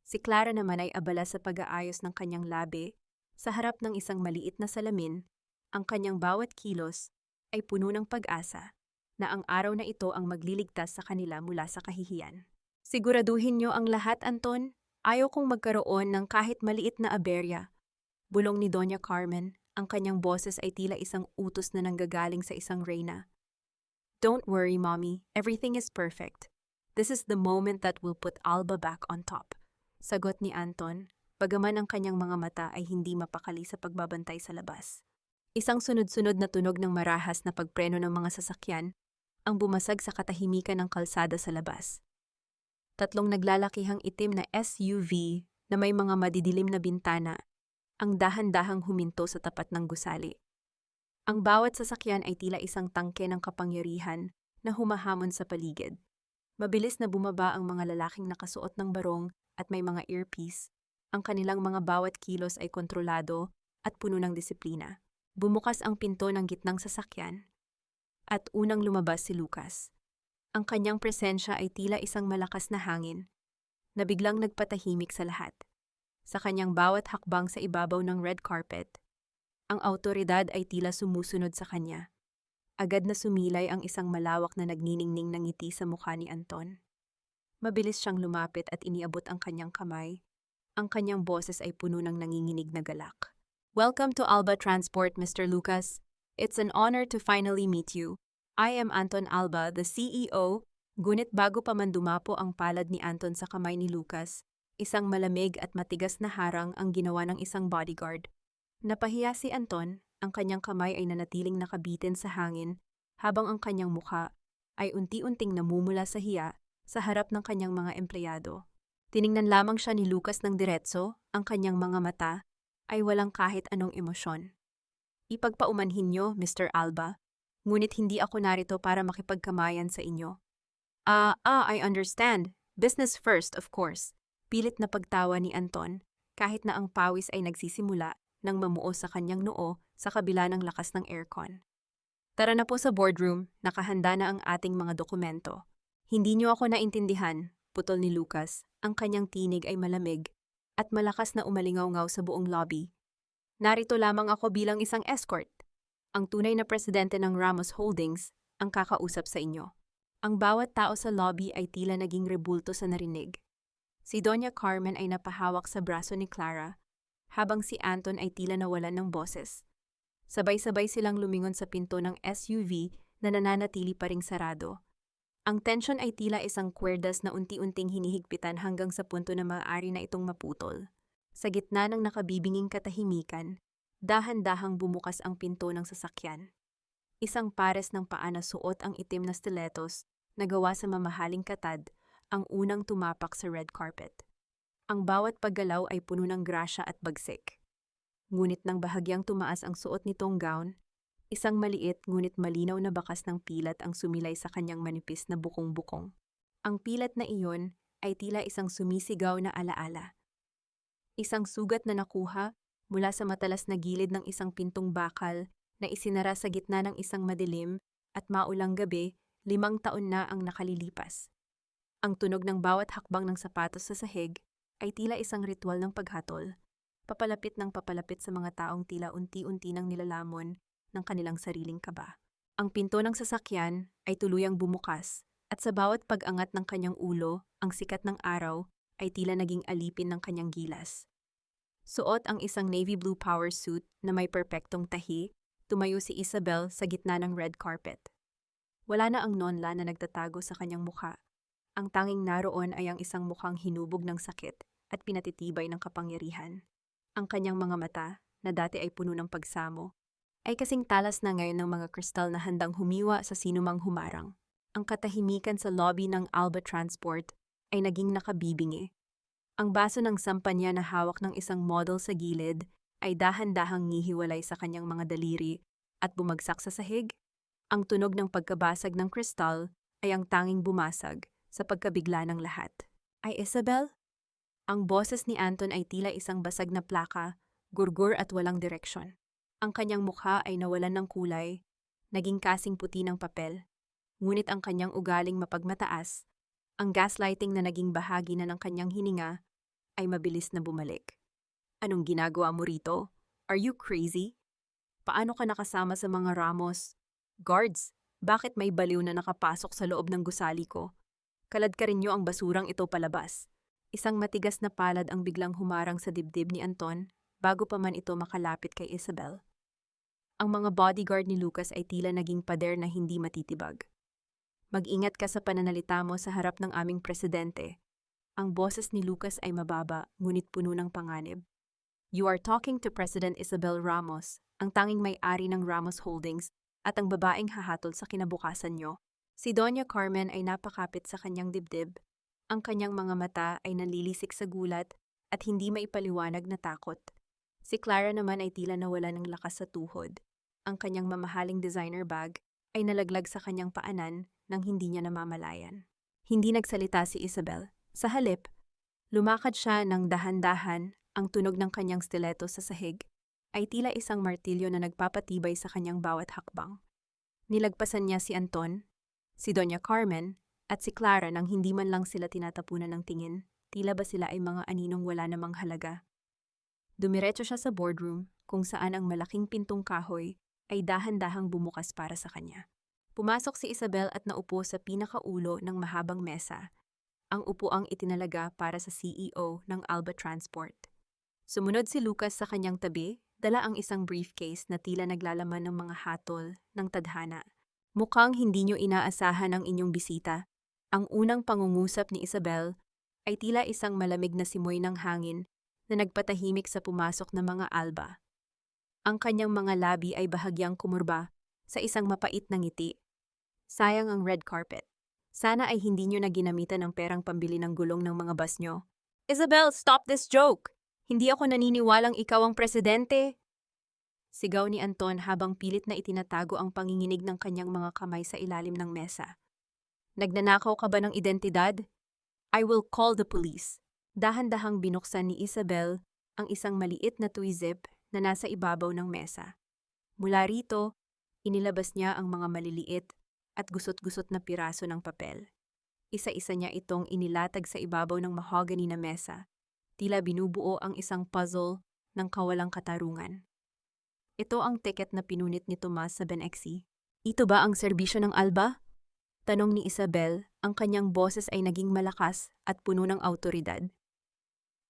Si Clara naman ay abala sa pag-aayos ng kanyang labi. Sa harap ng isang maliit na salamin, ang kanyang bawat kilos ay puno ng pag-asa na ang araw na ito ang magliligtas sa kanila mula sa kahihiyan. Siguraduhin niyo ang lahat, Anton. Ayaw kong magkaroon ng kahit maliit na aberya. Bulong ni Doña Carmen, ang kanyang boses ay tila isang utos na nanggagaling sa isang reyna. Don't worry, Mommy. Everything is perfect. This is the moment that will put Alba back on top. Sagot ni Anton. Bagaman ang kanyang mga mata ay hindi mapakali sa pagbabantay sa labas. Isang sunod-sunod na tunog ng marahas na pagpreno ng mga sasakyan ang bumasag sa katahimikan ng kalsada sa labas. Tatlong naglalakihang itim na SUV na may mga madidilim na bintana ang dahan-dahang huminto sa tapat ng gusali. Ang bawat sasakyan ay tila isang tangke ng kapangyarihan na humahamon sa paligid. Mabilis na bumaba ang mga lalaking nakasuot ng barong at may mga earpiece. Ang kanilang mga bawat kilos ay kontrolado at puno ng disiplina. Bumukas ang pinto ng gitnang sasakyan at unang lumabas si Lucas. Ang kanyang presensya ay tila isang malakas na hangin na biglang nagpatahimik sa lahat. Sa kanyang bawat hakbang sa ibabaw ng red carpet, ang awtoridad ay tila sumusunod sa kanya. Agad na sumilay ang isang malawak na nagniningning ng ngiti sa mukha ni Anton. Mabilis siyang lumapit at iniabot ang kanyang kamay. Ang kanyang boses ay puno ng nanginginig na galak. Welcome to Alba Transport, Mr. Lucas. It's an honor to finally meet you. I am Anton Alba, the CEO. Ngunit bago pa man dumapo ang palad ni Anton sa kamay ni Lucas, isang malamig at matigas na harang ang ginawa ng isang bodyguard. Napahiya si Anton ang kanyang kamay ay nanatiling nakabitin sa hangin habang ang kanyang mukha ay unti-unting namumula sa hiya sa harap ng kanyang mga empleyado. Tiningnan lamang siya ni Lucas ng diretso, ang kanyang mga mata ay walang kahit anong emosyon. Ipagpaumanhin niyo, Mr. Alba, ngunit hindi ako narito para makipagkamayan sa inyo. I understand. Business first, of course. Pilit na pagtawa ni Anton, kahit na ang pawis ay nagsisimula nang mamuo sa kanyang noo sa kabila ng lakas ng aircon. Tara na po sa boardroom, nakahanda na ang ating mga dokumento. Hindi niyo ako naintindihan, putol ni Lucas. Ang kanyang tinig ay malamig at malakas na umalingaw-ngaw sa buong lobby. Narito lamang ako bilang isang escort. Ang tunay na presidente ng Ramos Holdings ang kakausap sa inyo. Ang bawat tao sa lobby ay tila naging rebulto sa narinig. Si Doña Carmen ay napahawak sa braso ni Clara, habang si Anton ay tila nawalan ng boses. Sabay-sabay silang lumingon sa pinto ng SUV na nananatili pa ring sarado. Ang tensyon ay tila isang kwerdas na unti-unting hinihigpitan hanggang sa punto na maaari na itong maputol. Sa gitna ng nakabibinging katahimikan, dahan-dahang bumukas ang pinto ng sasakyan. Isang pares ng paa na suot ang itim na stilettos na gawa sa mamahaling katad ang unang tumapak sa red carpet. Ang bawat paggalaw ay puno ng grasya at bagsik. Ngunit nang bahagyang tumaas ang suot nitong gown, isang maliit ngunit malinaw na bakas ng pilat ang sumilay sa kanyang manipis na bukong-bukong. Ang pilat na iyon ay tila isang sumisigaw na alaala. Isang sugat na nakuha mula sa matalas na gilid ng isang pintong bakal na isinara sa gitna ng isang madilim at maulang gabi, 5 taon na ang nakalilipas. Ang tunog ng bawat hakbang ng sapatos sa sahig ay tila isang ritual ng paghatol, papalapit ng papalapit sa mga taong tila unti-unti nang nilalamon ng kanilang sariling kaba. Ang pinto ng sasakyan ay tuluyang bumukas at sa bawat pag-angat ng kanyang ulo, ang sikat ng araw ay tila naging alipin ng kanyang gilas. Suot ang isang navy blue power suit na may perpektong tahi, tumayo si Isabel sa gitna ng red carpet. Wala na ang nonla na nagtatago sa kanyang mukha. Ang tanging naroon ay ang isang mukhang hinubog ng sakit at pinatitibay ng kapangyarihan. Ang kanyang mga mata, na dati ay puno ng pagsamo, ay kasing talas na ngayon ng mga kristal na handang humiwa sa sinumang humarang. Ang katahimikan sa lobby ng Alba Transport ay naging nakabibingi. Ang baso ng sampanya na hawak ng isang model sa gilid ay dahan-dahang ngihiwalay sa kanyang mga daliri at bumagsak sa sahig. Ang tunog ng pagkabasag ng kristal ay ang tanging bumasag sa pagkabigla ng lahat. Ay Isabel? Ang boses ni Anton ay tila isang basag na plaka, gurgur at walang direksyon. Ang kanyang mukha ay nawalan ng kulay, naging kasing puti ng papel. Ngunit ang kanyang ugaling mapagmataas, ang gaslighting na naging bahagi na ng kanyang hininga, ay mabilis na bumalik. Anong ginagawa mo rito? Are you crazy? Paano ka nakasama sa mga Ramos? Guards, bakit may baliw na nakapasok sa loob ng gusali ko? Kalad ka rin niyo ang basurang ito palabas. Isang matigas na palad ang biglang humarang sa dibdib ni Anton bago pa man ito makalapit kay Isabel. Ang mga bodyguard ni Lucas ay tila naging pader na hindi matitibag. Mag-ingat ka sa pananalita mo sa harap ng aming presidente. Ang boses ni Lucas ay mababa, ngunit puno ng panganib. You are talking to President Isabel Ramos, ang tanging may-ari ng Ramos Holdings at ang babaeng hahatol sa kinabukasan nyo. Si Doña Carmen ay napakapit sa kanyang dibdib. Ang kanyang mga mata ay nalilisik sa gulat at hindi maipaliwanag na takot. Si Clara naman ay tila nawala ng lakas sa tuhod. Ang kanyang mamahaling designer bag ay nalaglag sa kanyang paanan nang hindi niya namamalayan. Hindi nagsalita si Isabel. Sa halip, lumakad siya ng dahan-dahan. Ang tunog ng kanyang stiletto sa sahig ay tila isang martilyo na nagpapatibay sa kanyang bawat hakbang. Nilagpasan niya si Anton, si Doña Carmen, at si Clara nang hindi man lang sila tinatapunan ng tingin. Tila ba sila ay mga aninong wala namang halaga. Dumiretso siya sa boardroom kung saan ang malaking pintong kahoy ay dahan-dahang bumukas para sa kanya. Pumasok si Isabel at naupo sa pinakaulo ng mahabang mesa, ang upuang itinalaga para sa CEO ng Alba Transport. Sumunod si Lucas sa kanyang tabi, dala ang isang briefcase na tila naglalaman ng mga hatol ng tadhana. Mukhang hindi nyo inaasahan ang inyong bisita. Ang unang pangungusap ni Isabel ay tila isang malamig na simoy ng hangin na nagpatahimik sa pumasok ng mga Alba. Ang kanyang mga labi ay bahagyang kumurba sa isang mapait na ngiti. Sayang ang red carpet. Sana ay hindi nyo na ginamitan ng perang pambili ng gulong ng mga bus nyo. Isabel, stop this joke! Hindi ako naniniwalang ikaw ang presidente. Sigaw ni Anton habang pilit na itinatago ang panginginig ng kanyang mga kamay sa ilalim ng mesa. Nagnanakaw ka ba ng identidad? I will call the police. Dahan-dahang binuksan ni Isabel ang isang maliit na tuizip na nasa ibabaw ng mesa. Mula rito, inilabas niya ang mga maliliit at gusot-gusot na piraso ng papel. Isa-isa niya itong inilatag sa ibabaw ng mahogany na mesa. Tila binubuo ang isang puzzle ng kawalang katarungan. Ito ang tiket na pinunit ni Tomas sa Benexi. Ito ba ang serbisyo ng Alba? Tanong ni Isabel, ang kanyang boses ay naging malakas at puno ng awtoridad.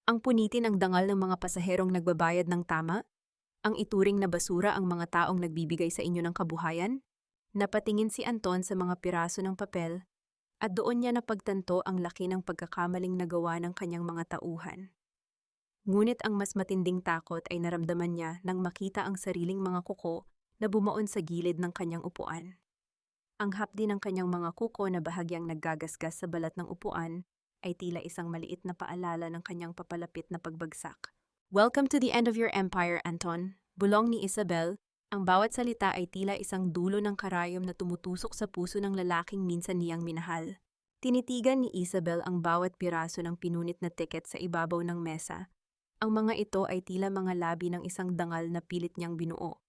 Ang punitin ang dangal ng mga pasaherong nagbabayad ng tama? Ang ituring na basura ang mga taong nagbibigay sa inyo ng kabuhayan? Napatingin si Anton sa mga piraso ng papel at doon niya napagtanto ang laki ng pagkakamaling nagawa ng kanyang mga tauhan. Ngunit ang mas matinding takot ay naramdaman niya nang makita ang sariling mga kuko na bumaon sa gilid ng kanyang upuan. Ang hapdi ng kanyang mga kuko na bahagyang naggagasgas sa balat ng upuan ay tila isang maliit na paalala ng kanyang papalapit na pagbagsak. Welcome to the end of your empire, Anton. Bulong ni Isabel, ang bawat salita ay tila isang dulo ng karayom na tumutusok sa puso ng lalaking minsan niyang minahal. Tinitigan ni Isabel ang bawat piraso ng pinunit na tiket sa ibabaw ng mesa. Ang mga ito ay tila mga labi ng isang dangal na pilit niyang binuo.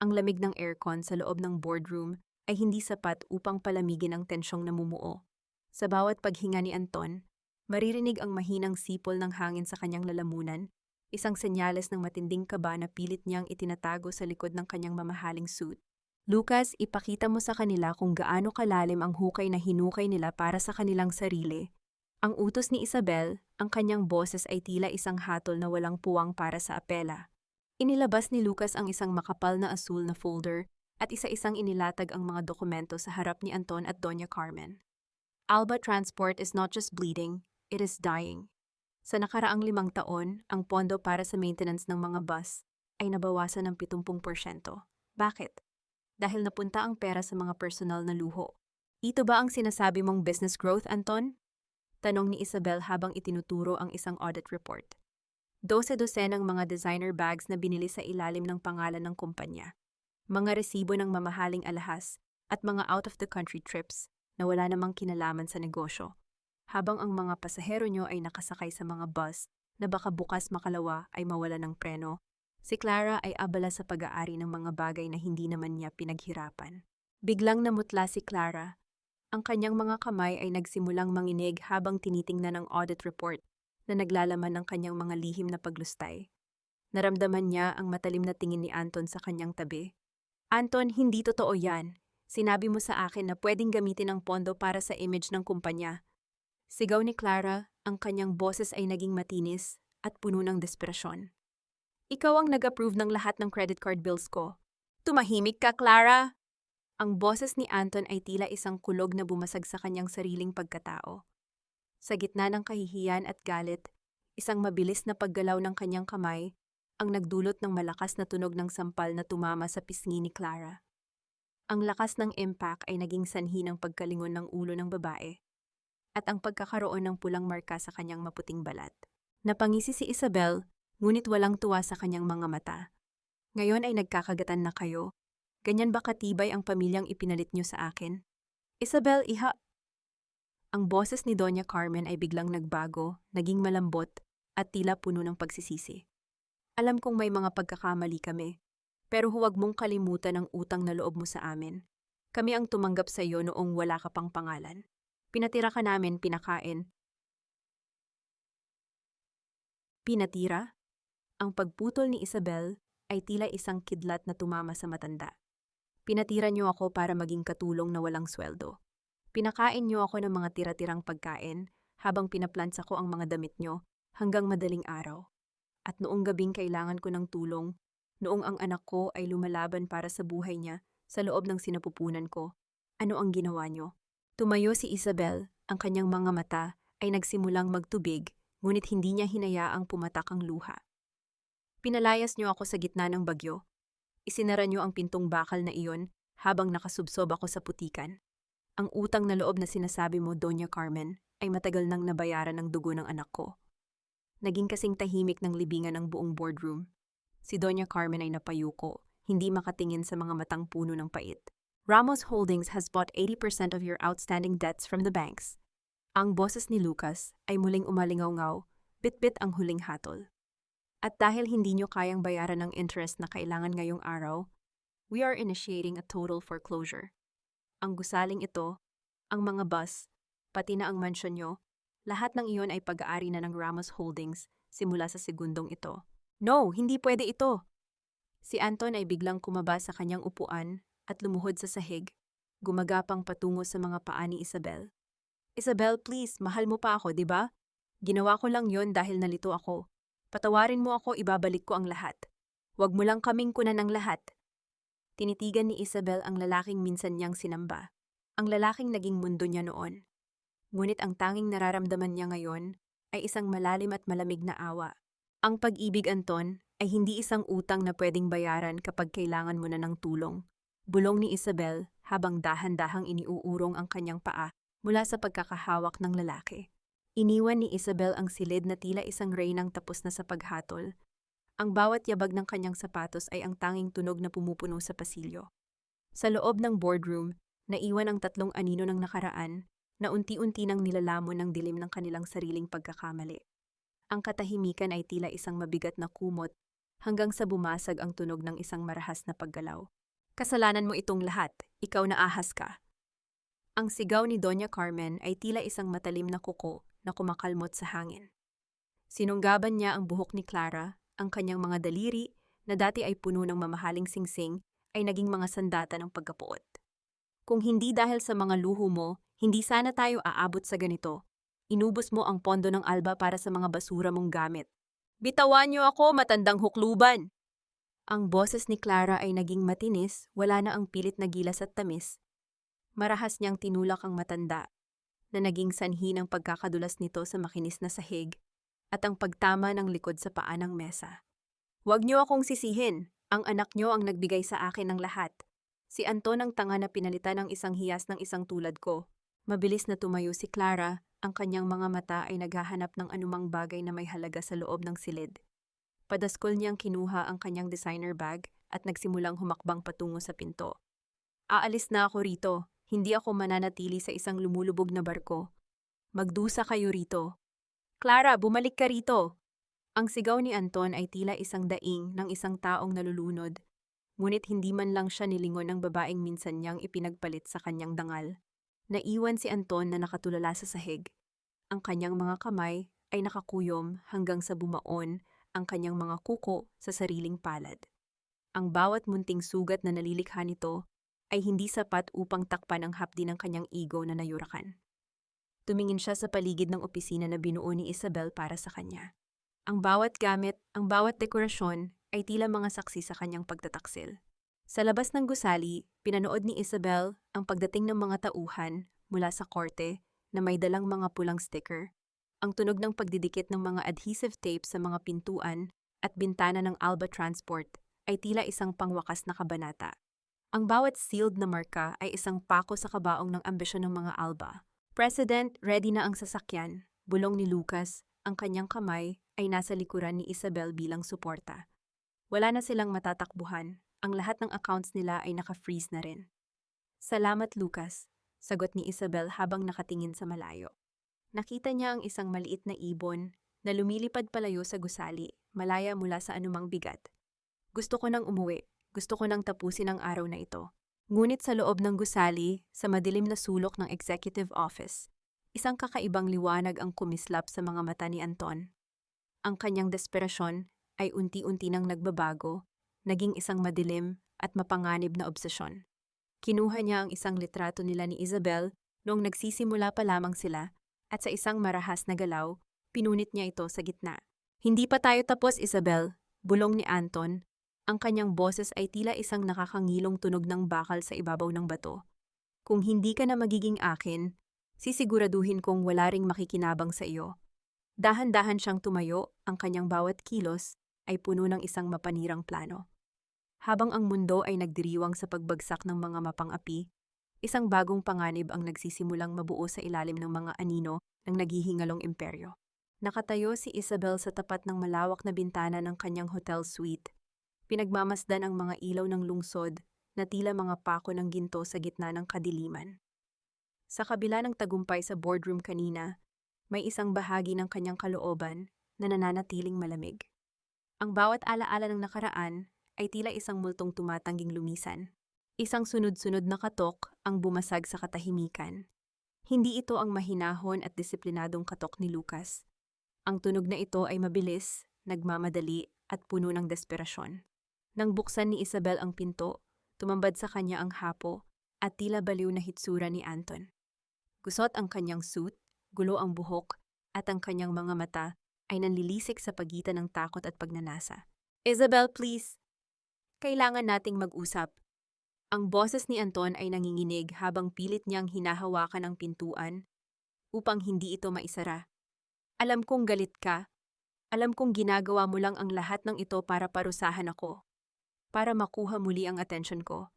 Ang lamig ng aircon sa loob ng boardroom ay hindi sapat upang palamigin ang tensyong namumuo. Sa bawat paghinga ni Anton, maririnig ang mahinang sipol ng hangin sa kanyang lalamunan, isang senyales ng matinding kaba na pilit niyang itinatago sa likod ng kanyang mamahaling suit. Lucas, ipakita mo sa kanila kung gaano kalalim ang hukay na hinukay nila para sa kanilang sarili. Ang utos ni Isabel, ang kanyang boses ay tila isang hatol na walang puwang para sa apela. Inilabas ni Lucas ang isang makapal na asul na folder at isa-isang inilatag ang mga dokumento sa harap ni Anton at Doña Carmen. Alba Transport is not just bleeding, it is dying. Sa nakaraang 5 taon, ang pondo para sa maintenance ng mga bus ay nabawasan ng 70%. Bakit? Dahil napunta ang pera sa mga personal na luho. Ito ba ang sinasabi mong business growth, Anton? Tanong ni Isabel habang itinuturo ang isang audit report. 12 ng mga designer bags na binili sa ilalim ng pangalan ng kumpanya. Mga resibo ng mamahaling alahas at mga out-of-the-country trips na wala namang kinalaman sa negosyo, habang ang mga pasahero nyo ay nakasakay sa mga bus na baka bukas makalawa ay mawala ng preno, si Clara ay abala sa pag-aari ng mga bagay na hindi naman niya pinaghirapan. Biglang namutla si Clara. Ang kanyang mga kamay ay nagsimulang manginig habang tinitingnan ang audit report na naglalaman ng kanyang mga lihim na paglustay. Naramdaman niya ang matalim na tingin ni Anton sa kanyang tabi. Anton, hindi totoo yan. Sinabi mo sa akin na pwedeng gamitin ang pondo para sa image ng kumpanya. Sigaw ni Clara, ang kanyang boses ay naging matinis at puno ng desperasyon. Ikaw ang nag-approve ng lahat ng credit card bills ko. Tumahimik ka, Clara! Ang boses ni Anton ay tila isang kulog na bumasag sa kanyang sariling pagkatao. Sa gitna ng kahihiyan at galit, isang mabilis na paggalaw ng kanyang kamay ang nagdulot ng malakas na tunog ng sampal na tumama sa pisngi ni Clara. Ang lakas ng impact ay naging sanhi ng pagkalingon ng ulo ng babae at ang pagkakaroon ng pulang marka sa kanyang maputing balat. Napangisi si Isabel, ngunit walang tuwa sa kanyang mga mata. Ngayon ay nagkakagatan na kayo. Ganyan ba katibay ang pamilyang ipinalit niyo sa akin? Isabel, iha... Ang boses ni Doña Carmen ay biglang nagbago, naging malambot at tila puno ng pagsisisi. Alam kong may mga pagkakamali kami, pero huwag mong kalimutan ang utang na loob mo sa amin. Kami ang tumanggap sa iyo noong wala ka pang pangalan. Pinatira ka namin, pinakain. Pinatira? Ang pagputol ni Isabel ay tila isang kidlat na tumama sa matanda. Pinatira niyo ako para maging katulong na walang sweldo. Pinakain niyo ako ng mga tira-tirang pagkain habang pinaplansa ko ang mga damit niyo hanggang madaling araw. At noong gabing kailangan ko ng tulong, noong ang anak ko ay lumalaban para sa buhay niya sa loob ng sinapupunan ko, ano ang ginawa niyo? Tumayo si Isabel, ang kanyang mga mata ay nagsimulang magtubig, ngunit hindi niya hinayaang pumatak ang luha. Pinalayas niyo ako sa gitna ng bagyo, Isinara niyo ang pintong bakal na iyon habang nakasubsob ako sa putikan. Ang utang na loob na sinasabi mo, Doña Carmen, ay matagal nang nabayaran ng dugo ng anak ko. Naging kasing tahimik ng libingan ng buong boardroom. Si Doña Carmen ay napayuko, hindi makatingin sa mga matang puno ng pait. Ramos Holdings has bought 80% of your outstanding debts from the banks. Ang boses ni Lucas ay muling umalingaw-ngaw, bit-bit ang huling hatol. At dahil hindi nyo kayang bayaran ng interest na kailangan ngayong araw, we are initiating a total foreclosure. Ang gusaling ito, ang mga bus, pati na ang mansyon nyo, lahat ng iyon ay pag-aari na ng Ramos Holdings simula sa segundong ito. No, hindi pwede ito! Si Anton ay biglang kumaba sa kanyang upuan at lumuhod sa sahig, gumagapang patungo sa mga paa ni Isabel. Isabel, please, mahal mo pa ako, di ba? Ginawa ko lang yon dahil nalito ako. Patawarin mo ako, ibabalik ko ang lahat. Huwag mo lang kaming kunan ng lahat. Tinitigan ni Isabel ang lalaking minsan niyang sinamba. Ang lalaking naging mundo niya noon. Ngunit ang tanging nararamdaman niya ngayon ay isang malalim at malamig na awa. Ang pag-ibig, Anton, ay hindi isang utang na pwedeng bayaran kapag kailangan mo na ng tulong. Bulong ni Isabel habang dahan-dahang iniuurong ang kanyang paa mula sa pagkakahawak ng lalaki. Iniwan ni Isabel ang silid na tila isang reynang tapos na sa paghatol. Ang bawat yabag ng kanyang sapatos ay ang tanging tunog na pumupuno sa pasilyo. Sa loob ng boardroom, naiwan ang tatlong anino ng nakaraan na unti-unti nang nilalamon ng dilim ng kanilang sariling pagkakamali. Ang katahimikan ay tila isang mabigat na kumot hanggang sa bumasag ang tunog ng isang marahas na paggalaw. Kasalanan mo itong lahat, ikaw na ahas ka. Ang sigaw ni Doña Carmen ay tila isang matalim na kuko na kumakalmot sa hangin. Sinunggaban niya ang buhok ni Clara, ang kanyang mga daliri na dati ay puno ng mamahaling singsing ay naging mga sandata ng pagkapuot. Kung hindi dahil sa mga luho mo, hindi sana tayo aabot sa ganito. Inubos mo ang pondo ng Alba para sa mga basura mong gamit. Bitawan niyo ako, matandang hukluban! Ang boses ni Clara ay naging matinis, wala na ang pilit na gilas at tamis. Marahas niyang tinulak ang matanda, na naging sanhi ng pagkakadulas nito sa makinis na sahig at ang pagtama ng likod sa paa ng mesa. Huwag niyo akong sisihin, ang anak niyo ang nagbigay sa akin ng lahat. Si Anton ang tanga na pinalitan ng isang hiyas ng isang tulad ko. Mabilis na tumayo si Clara, ang kanyang mga mata ay naghahanap ng anumang bagay na may halaga sa loob ng silid. Padaskol niyang kinuha ang kanyang designer bag at nagsimulang humakbang patungo sa pinto. Aalis na ako rito. Hindi ako mananatili sa isang lumulubog na barko. Magdusa kayo rito. Clara, bumalik ka rito! Ang sigaw ni Anton ay tila isang daing ng isang taong nalulunod. Ngunit hindi man lang siya nilingon ng babaeng minsan niyang ipinagpalit sa kanyang dangal. Naiwan si Anton na nakatulala sa sahig. Ang kanyang mga kamay ay nakakuyom hanggang sa bumaon ang kanyang mga kuko sa sariling palad. Ang bawat munting sugat na nalilikha nito ay hindi sapat upang takpan ang hapdi ng kanyang ego na nayurakan. Tumingin siya sa paligid ng opisina na binuo ni Isabel para sa kanya. Ang bawat gamit, ang bawat dekorasyon ay tila mga saksi sa kanyang pagtataksil. Sa labas ng gusali, pinanood ni Isabel ang pagdating ng mga tauhan mula sa korte na may dalang mga pulang sticker, ang tunog ng pagdidikit ng mga adhesive tape sa mga pintuan at bintana ng Alba Transport ay tila isang pangwakas na kabanata. Ang bawat sealed na marka ay isang pako sa kabaong ng ambisyon ng mga Alba. President, ready na ang sasakyan, bulong ni Lucas, ang kanyang kamay ay nasa likuran ni Isabel bilang suporta. Wala na silang matatakbuhan, ang lahat ng accounts nila ay naka-freeze na rin. Salamat, Lucas, sagot ni Isabel habang nakatingin sa malayo. Nakita niya ang isang maliit na ibon na lumilipad palayo sa gusali, malaya mula sa anumang bigat. Gusto ko nang umuwi. Gusto ko nang tapusin ang araw na ito. Ngunit sa loob ng gusali, sa madilim na sulok ng executive office, isang kakaibang liwanag ang kumislap sa mga mata ni Anton. Ang kanyang desperasyon ay unti-unti nang nagbabago, naging isang madilim at mapanganib na obsesyon. Kinuha niya ang isang litrato nila ni Isabel noong nagsisimula pa lamang sila at sa isang marahas na galaw, pinunit niya ito sa gitna. Hindi pa tayo tapos, Isabel, bulong ni Anton. Ang kanyang boses ay tila isang nakakangilong tunog ng bakal sa ibabaw ng bato. Kung hindi ka na magiging akin, sisiguraduhin kong wala ring makikinabang sa iyo. Dahan-dahan siyang tumayo, ang kanyang bawat kilos ay puno ng isang mapanirang plano. Habang ang mundo ay nagdiriwang sa pagbagsak ng mga mapang-api, isang bagong panganib ang nagsisimulang mabuo sa ilalim ng mga anino ng naghihingalong imperyo. Nakatayo si Isabel sa tapat ng malawak na bintana ng kanyang hotel suite. Pinagmamasdan ang mga ilaw ng lungsod na tila mga pako ng ginto sa gitna ng kadiliman. Sa kabila ng tagumpay sa boardroom kanina, may isang bahagi ng kanyang kalooban na nananatiling malamig. Ang bawat alaala ng nakaraan ay tila isang multong tumatangging lumisan. Isang sunod-sunod na katok ang bumasag sa katahimikan. Hindi ito ang mahinahon at disiplinadong katok ni Lucas. Ang tunog na ito ay mabilis, nagmamadali at puno ng desperasyon. Nang buksan ni Isabel ang pinto, tumambad sa kanya ang hapo at tila baliw na hitsura ni Anton. Gusot ang kanyang suit, gulo ang buhok, at ang kanyang mga mata ay nanlilisik sa pagitan ng takot at pagnanasa. "Isabel, please! Kailangan nating mag-usap." Ang boses ni Anton ay nanginginig habang pilit niyang hinahawakan ang pintuan upang hindi ito maisara. "Alam kong galit ka. Alam kong ginagawa mo lang ang lahat ng ito para parusahan ako. Para makuha muli ang atensyon ko.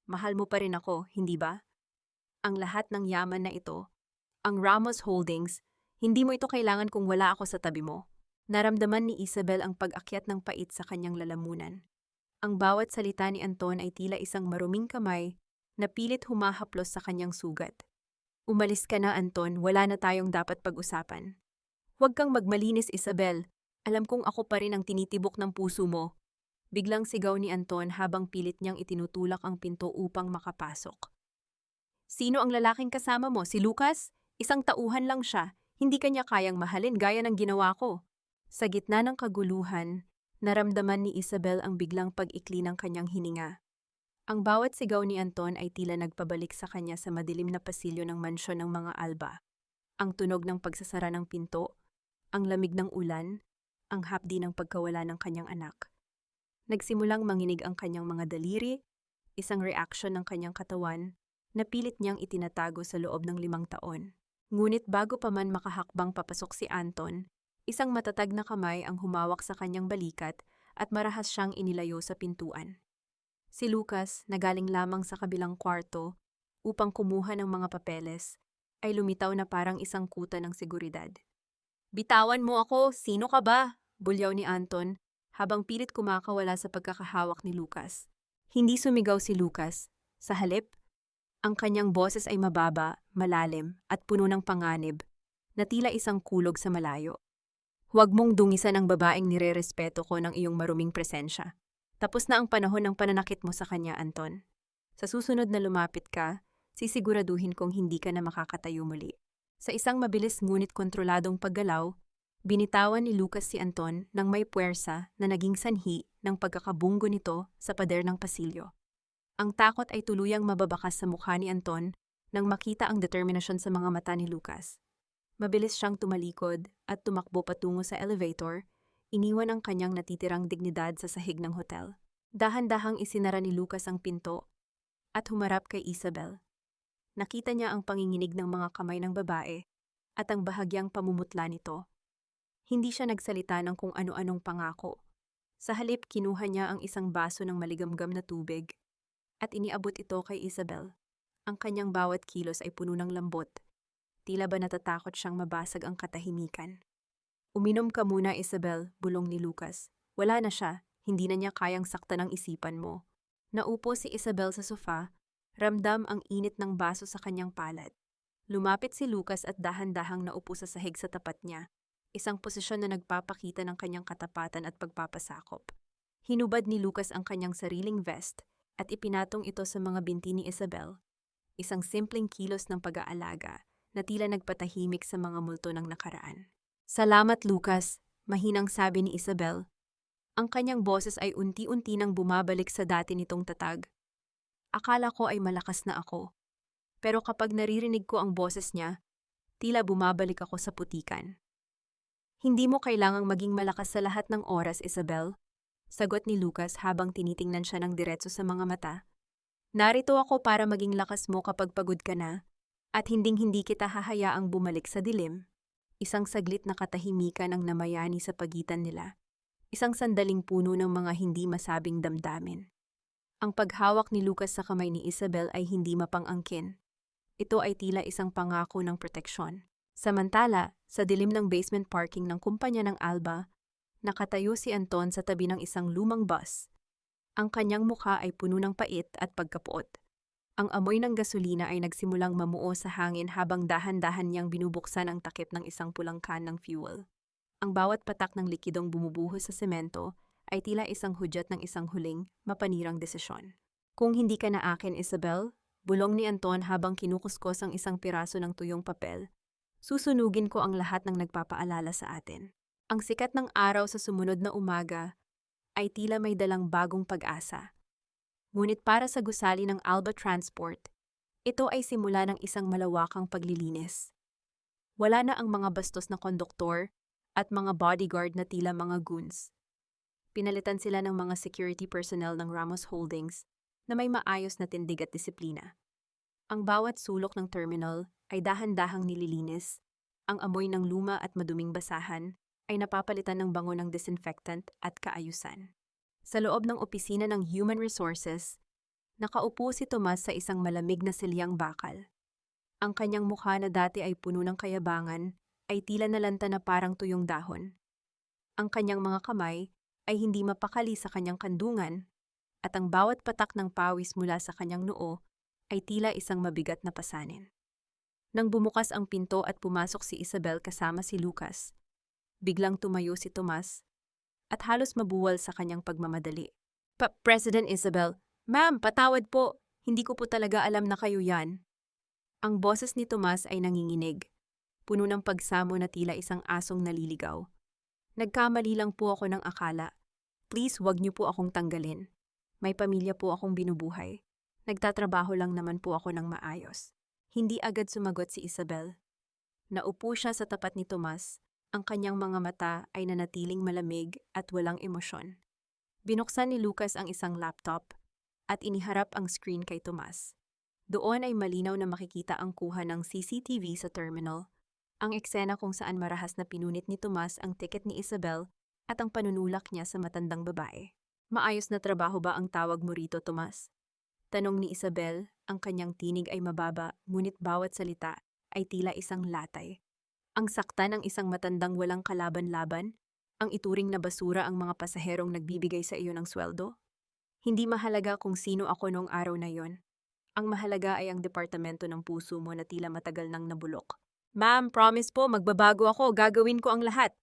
Mahal mo pa rin ako, hindi ba? Ang lahat ng yaman na ito, ang Ramos Holdings, hindi mo ito kailangan kung wala ako sa tabi mo." Naramdaman ni Isabel ang pag-akyat ng pait sa kanyang lalamunan. Ang bawat salita ni Anton ay tila isang maruming kamay na pilit humahaplos sa kanyang sugat. "Umalis ka na, Anton. Wala na tayong dapat pag-usapan." "Huwag kang magmalinis, Isabel. Alam kong ako pa rin ang tinitibok ng puso mo." Biglang sigaw ni Anton habang pilit niyang itinutulak ang pinto upang makapasok. "Sino ang lalaking kasama mo? Si Lucas? Isang tauhan lang siya. Hindi kanya kayang mahalin gaya ng ginawa ko." Sa gitna ng kaguluhan, naramdaman ni Isabel ang biglang pag-ikli ng kanyang hininga. Ang bawat sigaw ni Anton ay tila nagpabalik sa kanya sa madilim na pasilyo ng mansyon ng mga Alba. Ang tunog ng pagsasara ng pinto, ang lamig ng ulan, ang hapdi ng pagkawala ng kanyang anak. Nagsimulang manginig ang kanyang mga daliri, isang reaksyon ng kanyang katawan na pilit niyang itinatago sa loob ng 5 taon. Ngunit bago pa man makahakbang papasok si Anton, isang matatag na kamay ang humawak sa kanyang balikat at marahas siyang inilayo sa pintuan. Si Lucas, na galing lamang sa kabilang kwarto upang kumuha ng mga papeles, ay lumitaw na parang isang kuta ng seguridad. "Bitawan mo ako! Sino ka ba?" bulyaw ni Anton habang pilit kumakawala sa pagkakahawak ni Lucas. Hindi sumigaw si Lucas. Sa halip, ang kanyang boses ay mababa, malalim at puno ng panganib na tila isang kulog sa malayo. "Huwag mong dungisan ang babaeng nirerespeto ko ng iyong maruming presensya. Tapos na ang panahon ng pananakit mo sa kanya, Anton. Sa susunod na lumapit ka, sisiguraduhin kong hindi ka na makakatayo muli." Sa isang mabilis ngunit kontroladong paggalaw, binitawan ni Lucas si Anton ng may puwersa na naging sanhi ng pagkakabunggo nito sa pader ng pasilyo. Ang takot ay tuluyang mababakas sa mukha ni Anton nang makita ang determinasyon sa mga mata ni Lucas. Mabilis siyang tumalikod at tumakbo patungo sa elevator, iniwan ang kanyang natitirang dignidad sa sahig ng hotel. Dahan-dahang isinara ni Lucas ang pinto at humarap kay Isabel. Nakita niya ang panginginig ng mga kamay ng babae at ang bahagyang pamumutla nito. Hindi siya nagsalita ng kung ano-anong pangako. Sa halip, kinuha niya ang isang baso ng maligamgam na tubig at iniabot ito kay Isabel. Ang kanyang bawat kilos ay puno ng lambot. Tila ba natatakot siyang mabasag ang katahimikan. "Uminom ka muna, Isabel," bulong ni Lucas. "Wala na siya, hindi na niya kayang saktan ang isipan mo." Naupo si Isabel sa sofa, ramdam ang init ng baso sa kanyang palad. Lumapit si Lucas at dahan-dahang naupo sa sahig sa tapat niya, isang posisyon na nagpapakita ng kanyang katapatan at pagpapasakop. Hinubad ni Lucas ang kanyang sariling vest at ipinatong ito sa mga binti ni Isabel, isang simpleng kilos ng pag-aalaga na tila nagpatahimik sa mga multo ng nakaraan. "Salamat, Lucas," mahinang sabi ni Isabel. Ang kanyang boses ay unti-unti nang bumabalik sa dati nitong tatag. "Akala ko ay malakas na ako. Pero kapag naririnig ko ang boses niya, tila bumabalik ako sa putikan." "Hindi mo kailangang maging malakas sa lahat ng oras, Isabel," sagot ni Lucas habang tinitingnan siya ng diretso sa mga mata. "Narito ako para maging lakas mo kapag pagod ka na, at hinding-hindi kita hahayaang bumalik sa dilim." Isang saglit na katahimikan ang namayani sa pagitan nila. Isang sandaling puno ng mga hindi masabing damdamin. Ang paghawak ni Lucas sa kamay ni Isabel ay hindi mapang-angkin. Ito ay tila isang pangako ng proteksyon. Samantala, sa dilim ng basement parking ng kumpanya ng Alba, nakatayo si Anton sa tabi ng isang lumang bus. Ang kanyang mukha ay puno ng pait at pagkapuot. Ang amoy ng gasolina ay nagsimulang mamuo sa hangin habang dahan-dahan niyang binubuksan ang takip ng isang pulang can ng fuel. Ang bawat patak ng likidong bumubuhos sa semento ay tila isang hudyat ng isang huling, mapanirang desisyon. Kung hindi ka na akin, Isabel, bulong ni Anton habang kinukuskos ang isang piraso ng tuyong papel, susunugin ko ang lahat ng nagpapaalala sa atin. Ang sikat ng araw sa sumunod na umaga ay tila may dalang bagong pag-asa. Ngunit para sa gusali ng Alba Transport, ito ay simula ng isang malawakang paglilinis. Wala na ang mga bastos na konduktor at mga bodyguard na tila mga goons. Pinalitan sila ng mga security personnel ng Ramos Holdings na may maayos na tindig at disiplina. Ang bawat sulok ng terminal ay dahan-dahang nililinis. Ang amoy ng luma at maduming basahan ay napapalitan ng bango ng disinfectant at kaayusan. Sa loob ng opisina ng Human Resources, nakaupo si Tomas sa isang malamig na silyang bakal. Ang kanyang mukha na dati ay puno ng kayabangan ay tila nalanta na parang tuyong dahon. Ang kanyang mga kamay ay hindi mapakali sa kanyang kandungan at ang bawat patak ng pawis mula sa kanyang noo ay tila isang mabigat na pasanin. Nang bumukas ang pinto at pumasok si Isabel kasama si Lucas, biglang tumayo si Tomas at halos mabuwal sa kanyang pagmamadali. President Isabel, ma'am, patawad po. Hindi ko po talaga alam na kayo yan. Ang boses ni Tomas ay nanginginig, puno ng pagsamo na tila isang asong naliligaw. Nagkamali lang po ako ng akala. Please, wag niyo po akong tanggalin. May pamilya po akong binubuhay. Nagtatrabaho lang naman po ako ng maayos. Hindi agad sumagot si Isabel. Naupo siya sa tapat ni Tomas. Ang kanyang mga mata ay nanatiling malamig at walang emosyon. Binuksan ni Lucas ang isang laptop at iniharap ang screen kay Tomas. Doon ay malinaw na makikita ang kuha ng CCTV sa terminal, ang eksena kung saan marahas na pinunit ni Tomas ang tiket ni Isabel at ang panunulak niya sa matandang babae. Maayos na trabaho ba ang tawag mo rito, Tomas? Tanong ni Isabel, ang kanyang tinig ay mababa, ngunit bawat salita ay tila isang latay. Ang sakta ng isang matandang walang kalaban-laban, ang ituring na basura ang mga pasaherong nagbibigay sa iyo ng sweldo. Hindi mahalaga kung sino ako noong araw na yon. Ang mahalaga ay ang departamento ng puso mo na tila matagal nang nabulok. Ma'am, promise po, magbabago ako, gagawin ko ang lahat.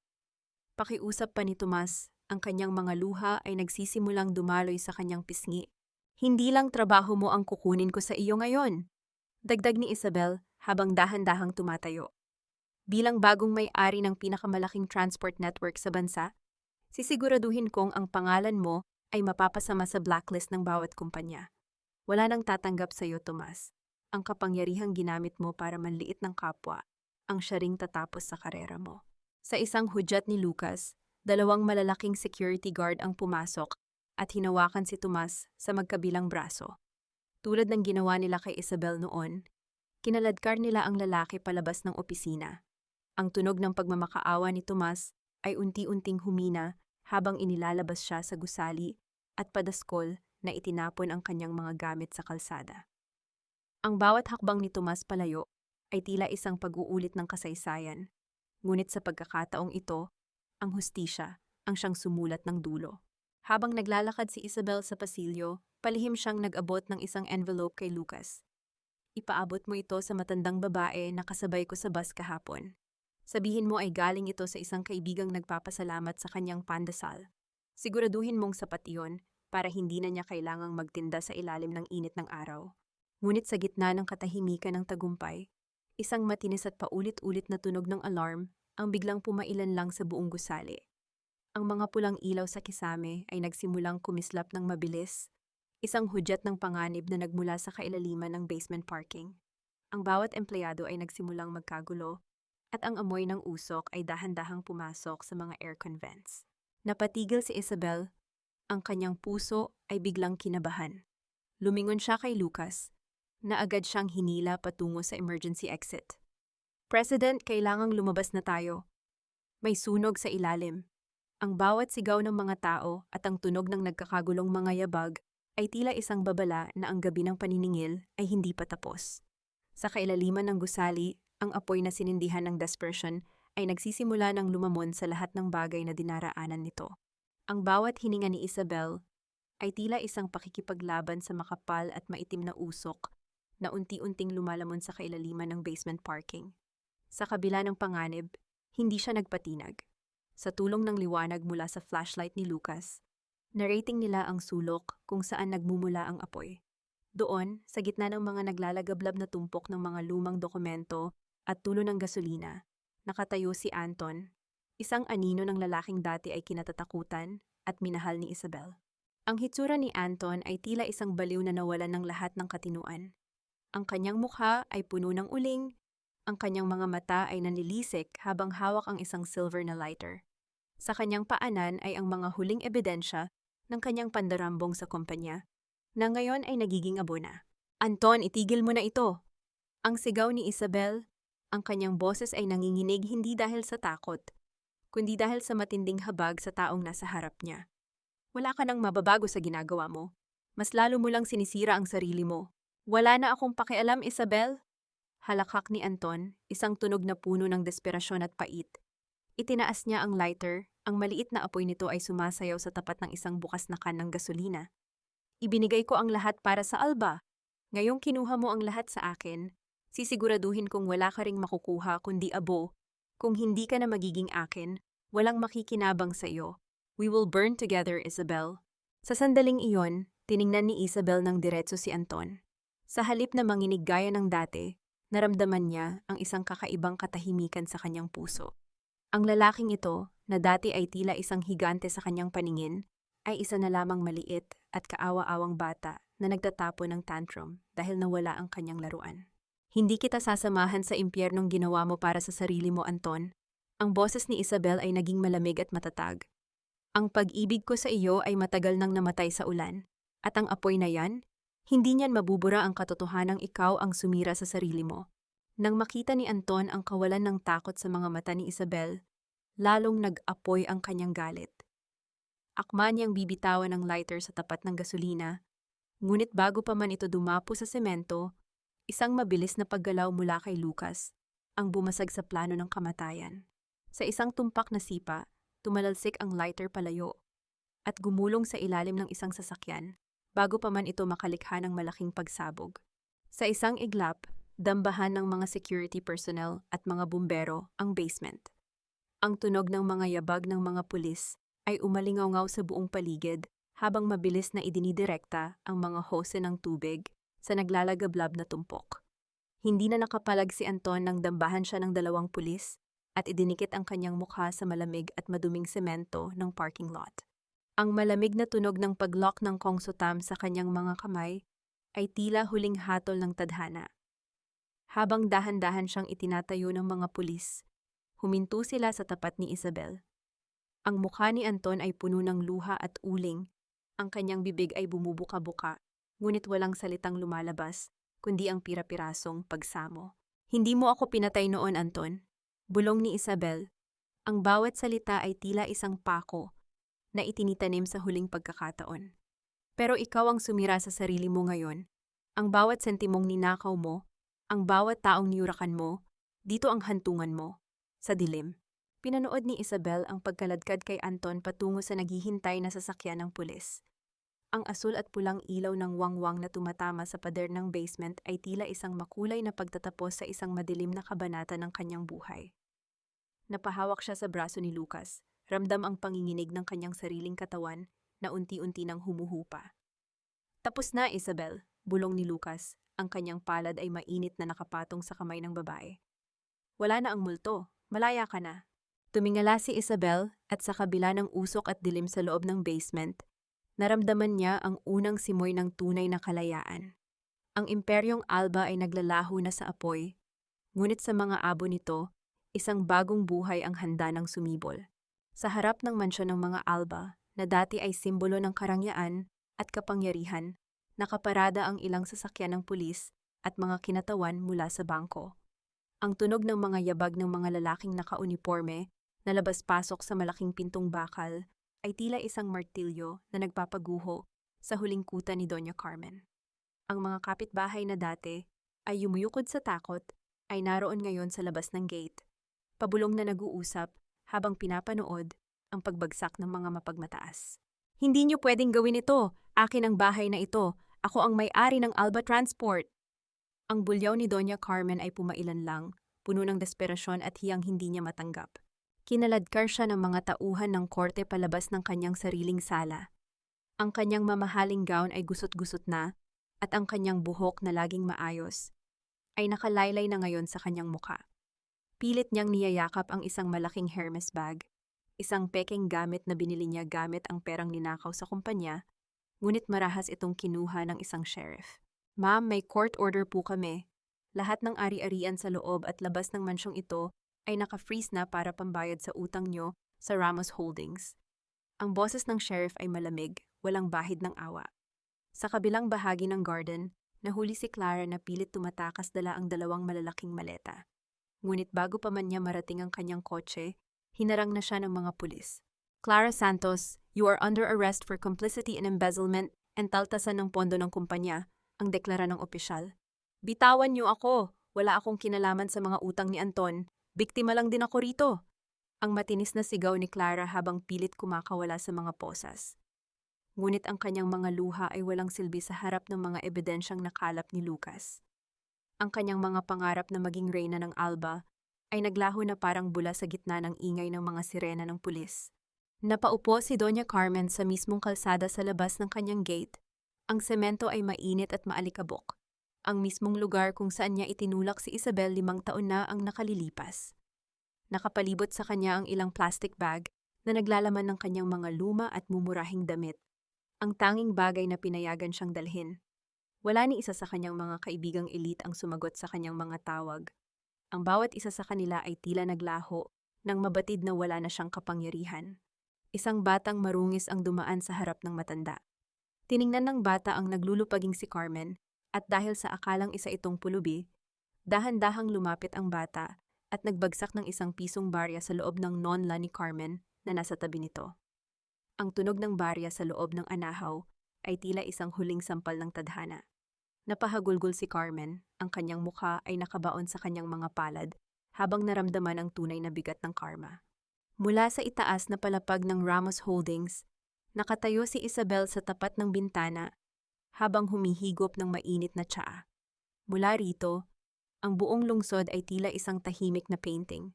Pakiusap pa ni Tomas, ang kanyang mga luha ay nagsisimulang dumaloy sa kanyang pisngi. Hindi lang trabaho mo ang kukunin ko sa iyo ngayon. Dagdag ni Isabel habang dahan-dahang tumatayo. Bilang bagong may-ari ng pinakamalaking transport network sa bansa, sisiguraduhin kong ang pangalan mo ay mapapasama sa blacklist ng bawat kumpanya. Wala nang tatanggap sa iyo, Tomas. Ang kapangyarihang ginamit mo para manliit ng kapwa, ang siya ring tatapos sa karera mo. Sa isang hudyat ni Lucas, 2 malalaking security guard ang pumasok at hinawakan si Tomas sa magkabilang braso. Tulad ng ginawa nila kay Isabel noon, kinaladkar nila ang lalaki palabas ng opisina. Ang tunog ng pagmamakaawa ni Tomas ay unti-unting humina habang inilalabas siya sa gusali at padaskol na itinapon ang kanyang mga gamit sa kalsada. Ang bawat hakbang ni Tomas palayo ay tila isang pag-uulit ng kasaysayan, ngunit sa pagkakataong ito, ang hustisya ang siyang sumulat ng dulo. Habang naglalakad si Isabel sa pasilyo, palihim siyang nag-abot ng isang envelope kay Lucas. Ipaabot mo ito sa matandang babae na kasabay ko sa bus kahapon. Sabihin mo ay galing ito sa isang kaibigang nagpapasalamat sa kanyang pandesal. Siguraduhin mong sapat iyon para hindi na niya kailangang magtinda sa ilalim ng init ng araw. Ngunit sa gitna ng katahimikan ng tagumpay, isang matinis at paulit-ulit na tunog ng alarm ang biglang pumailan lang sa buong gusali. Ang mga pulang ilaw sa kisame ay nagsimulang kumislap ng mabilis, isang hudyat ng panganib na nagmula sa kailaliman ng basement parking. Ang bawat empleyado ay nagsimulang magkagulo, at ang amoy ng usok ay dahan-dahang pumasok sa mga aircon vents. Napatigil si Isabel, ang kanyang puso ay biglang kinabahan. Lumingon siya kay Lucas, na agad siyang hinila patungo sa emergency exit. President, kailangang lumabas na tayo. May sunog sa ilalim. Ang bawat sigaw ng mga tao at ang tunog ng nagkakagulong mga yabag ay tila isang babala na ang gabi ng paniningil ay hindi pa tapos. Sa kailaliman ng gusali, ang apoy na sinindihan ng dispersion ay nagsisimula ng lumamon sa lahat ng bagay na dinaraanan nito. Ang bawat hininga ni Isabel ay tila isang pakikipaglaban sa makapal at maitim na usok na unti-unting lumalamon sa kailaliman ng basement parking. Sa kabila ng panganib, hindi siya nagpatinag. Sa tulong ng liwanag mula sa flashlight ni Lucas, narating nila ang sulok kung saan nagmumula ang apoy. Doon, sa gitna ng mga naglalagablab na tumpok ng mga lumang dokumento at tulo ng gasolina, nakatayo si Anton, isang anino ng lalaking dati ay kinatatakutan at minahal ni Isabel. Ang hitsura ni Anton ay tila isang baliw na nawalan ng lahat ng katinuan. Ang kanyang mukha ay puno ng uling, ang kanyang mga mata ay nanlilisik habang hawak ang isang silver na lighter. Sa kanyang paanan ay ang mga huling ebidensya ng kanyang pandarambong sa kumpanya, na ngayon ay nagiging abo na. Anton, itigil mo na ito! Ang sigaw ni Isabel, ang kanyang boses ay nanginginig hindi dahil sa takot, kundi dahil sa matinding habag sa taong nasa harap niya. Wala ka nang mababago sa ginagawa mo. Mas lalo mo lang sinisira ang sarili mo. Wala na akong pakialam, Isabel. Halakhak ni Anton, isang tunog na puno ng desperasyon at pait. Itinaas niya ang lighter, ang maliit na apoy nito ay sumasayaw sa tapat ng isang bukas na can ng gasolina. Ibinigay ko ang lahat para sa Alba. Ngayong kinuha mo ang lahat sa akin, sisiguraduhin kong wala ka ring makukuha kundi abo. Kung hindi ka na magiging akin, walang makikinabang sa iyo. We will burn together, Isabel. Sa sandaling iyon, tiningnan ni Isabel ng diretso si Anton. Sa halip na manginig gaya ng dati, naramdaman niya ang isang kakaibang katahimikan sa kanyang puso. Ang lalaking ito, na dati ay tila isang higante sa kanyang paningin, ay isa na lamang maliit at kaawa-awang bata na nagtatapon ng tantrum dahil nawala ang kanyang laruan. Hindi kita sasamahan sa impyernong ginawa mo para sa sarili mo, Anton. Ang boses ni Isabel ay naging malamig at matatag. Ang pag-ibig ko sa iyo ay matagal nang namatay sa ulan. At ang apoy na yan, hindi niyan mabubura ang katotohanang ikaw ang sumira sa sarili mo. Nang makita ni Anton ang kawalan ng takot sa mga mata ni Isabel, lalong nag-apoy ang kanyang galit. Akma niyang bibitawan ang lighter sa tapat ng gasolina, ngunit bago pa man ito dumapo sa semento, isang mabilis na paggalaw mula kay Lucas ang bumasag sa plano ng kamatayan. Sa isang tumpak na sipa, tumalalsik ang lighter palayo at gumulong sa ilalim ng isang sasakyan bago pa man ito makalikha ng malaking pagsabog. Sa isang iglap, dambahan ng mga security personnel at mga bumbero ang basement. Ang tunog ng mga yabag ng mga pulis ay umalingaw-ngaw sa buong paligid habang mabilis na idinidirekta ang mga hose ng tubig sa naglalagablab na tumpok. Hindi na nakapalag si Anton nang dambahan siya ng 2 pulis at idinikit ang kanyang mukha sa malamig at maduming semento ng parking lot. Ang malamig na tunog ng pag-lock ng kongsotam sa kanyang mga kamay ay tila huling hatol ng tadhana. Habang dahan-dahan siyang itinatayo ng mga pulis, huminto sila sa tapat ni Isabel. Ang mukha ni Anton ay puno ng luha at uling, ang kanyang bibig ay bumubuka-buka, ngunit walang salitang lumalabas, kundi ang pira-pirasong pagsamo. Hindi mo ako pinatay noon, Anton. Bulong ni Isabel. Ang bawat salita ay tila isang pako na itinitanim sa huling pagkakataon. Pero ikaw ang sumira sa sarili mo ngayon. Ang bawat sentimong ninakaw mo, ang bawat taong niyurakan mo, dito ang hantungan mo, sa dilim. Pinanood ni Isabel ang pagkaladkad kay Anton patungo sa naghihintay na sasakyan ng pulis. Ang asul at pulang ilaw ng wangwang na tumatama sa pader ng basement ay tila isang makulay na pagtatapos sa isang madilim na kabanata ng kanyang buhay. Napahawak siya sa braso ni Lucas. Ramdam ang panginginig ng kanyang sariling katawan na unti-unti nang humuhupa. Tapos na, Isabel, bulong ni Lucas. Ang kanyang palad ay mainit na nakapatong sa kamay ng babae. Wala na ang multo, malaya ka na. Tumingala si Isabel at sa kabila ng usok at dilim sa loob ng basement, naramdaman niya ang unang simoy ng tunay na kalayaan. Ang imperyong Alba ay naglalaho na sa apoy, ngunit sa mga abo nito, isang bagong buhay ang handa ng sumibol. Sa harap ng mansyon ng mga Alba, na dati ay simbolo ng karangyaan at kapangyarihan, nakaparada ang ilang sasakyan ng pulis at mga kinatawan mula sa bangko. Ang tunog ng mga yabag ng mga lalaking naka-uniforme na labas-pasok sa malaking pintong bakal ay tila isang martilyo na nagpapaguho sa huling kuta ni Doña Carmen. Ang mga kapitbahay na dati ay yumuyukod sa takot ay naroon ngayon sa labas ng gate, pabulong na nag-uusap habang pinapanood ang pagbagsak ng mga mapagmataas. Hindi niyo pwedeng gawin ito. Akin ang bahay na ito. Ako ang may-ari ng Alba Transport. Ang bulyaw ni Doña Carmen ay pumailan lang, puno ng desperasyon at hiyang hindi niya matanggap. Kinaladkar siya ng mga tauhan ng korte palabas ng kanyang sariling sala. Ang kanyang mamahaling gown ay gusot-gusot na at ang kanyang buhok na laging maayos ay nakalaylay na ngayon sa kanyang muka. Pilit niyang niyayakap ang isang malaking Hermes bag, isang peking gamit na binili niya gamit ang perang ninakaw sa kumpanya, ngunit marahas itong kinuha ng isang sheriff. Ma'am, may court order po kami. Lahat ng ari-arian sa loob at labas ng mansyong ito ay naka-freeze na para pambayad sa utang nyo sa Ramos Holdings. Ang boses ng sheriff ay malamig, walang bahid ng awa. Sa kabilang bahagi ng garden, nahuli si Clara na pilit tumatakas dala ang dalawang malalaking maleta. Ngunit bago pa man niya marating ang kanyang kotse, hinarang na siya ng mga pulis. Clara Santos, you are under arrest for complicity in embezzlement and taltasan ng pondo ng kumpanya, ang deklara ng opisyal. Bitawan niyo ako, wala akong kinalaman sa mga utang ni Anton, biktima lang din ako rito. Ang matinis na sigaw ni Clara habang pilit kumakawala sa mga posas. Ngunit ang kanyang mga luha ay walang silbi sa harap ng mga ebidensyang nakalap ni Lucas. Ang kanyang mga pangarap na maging reyna ng Alba ay naglaho na parang bula sa gitna ng ingay ng mga sirena ng pulis. Napaupo si Doña Carmen sa mismong kalsada sa labas ng kanyang gate. Ang semento ay mainit at maalikabok. Ang mismong lugar kung saan niya itinulak si Isabel 5 taon na ang nakalilipas. Nakapalibot sa kanya ang ilang plastic bag na naglalaman ng kanyang mga luma at mumurahing damit. Ang tanging bagay na pinayagan siyang dalhin. Wala ni isa sa kanyang mga kaibigang elite ang sumagot sa kanyang mga tawag. Ang bawat isa sa kanila ay tila naglaho nang mabatid na wala na siyang kapangyarihan. Isang batang marungis ang dumaan sa harap ng matanda. Tiningnan ng bata ang naglulupaging si Carmen at dahil sa akalang isa itong pulubi, dahan-dahang lumapit ang bata at nagbagsak ng isang pisong barya sa loob ng nonla ni Carmen na nasa tabi nito. Ang tunog ng barya sa loob ng anahaw ay tila isang huling sampal ng tadhana. Napahagulgol si Carmen, ang kanyang mukha ay nakabaon sa kanyang mga palad habang naramdaman ang tunay na bigat ng karma. Mula sa itaas na palapag ng Ramos Holdings, nakatayo si Isabel sa tapat ng bintana habang humihigop ng mainit na tsaa. Mula rito, ang buong lungsod ay tila isang tahimik na painting.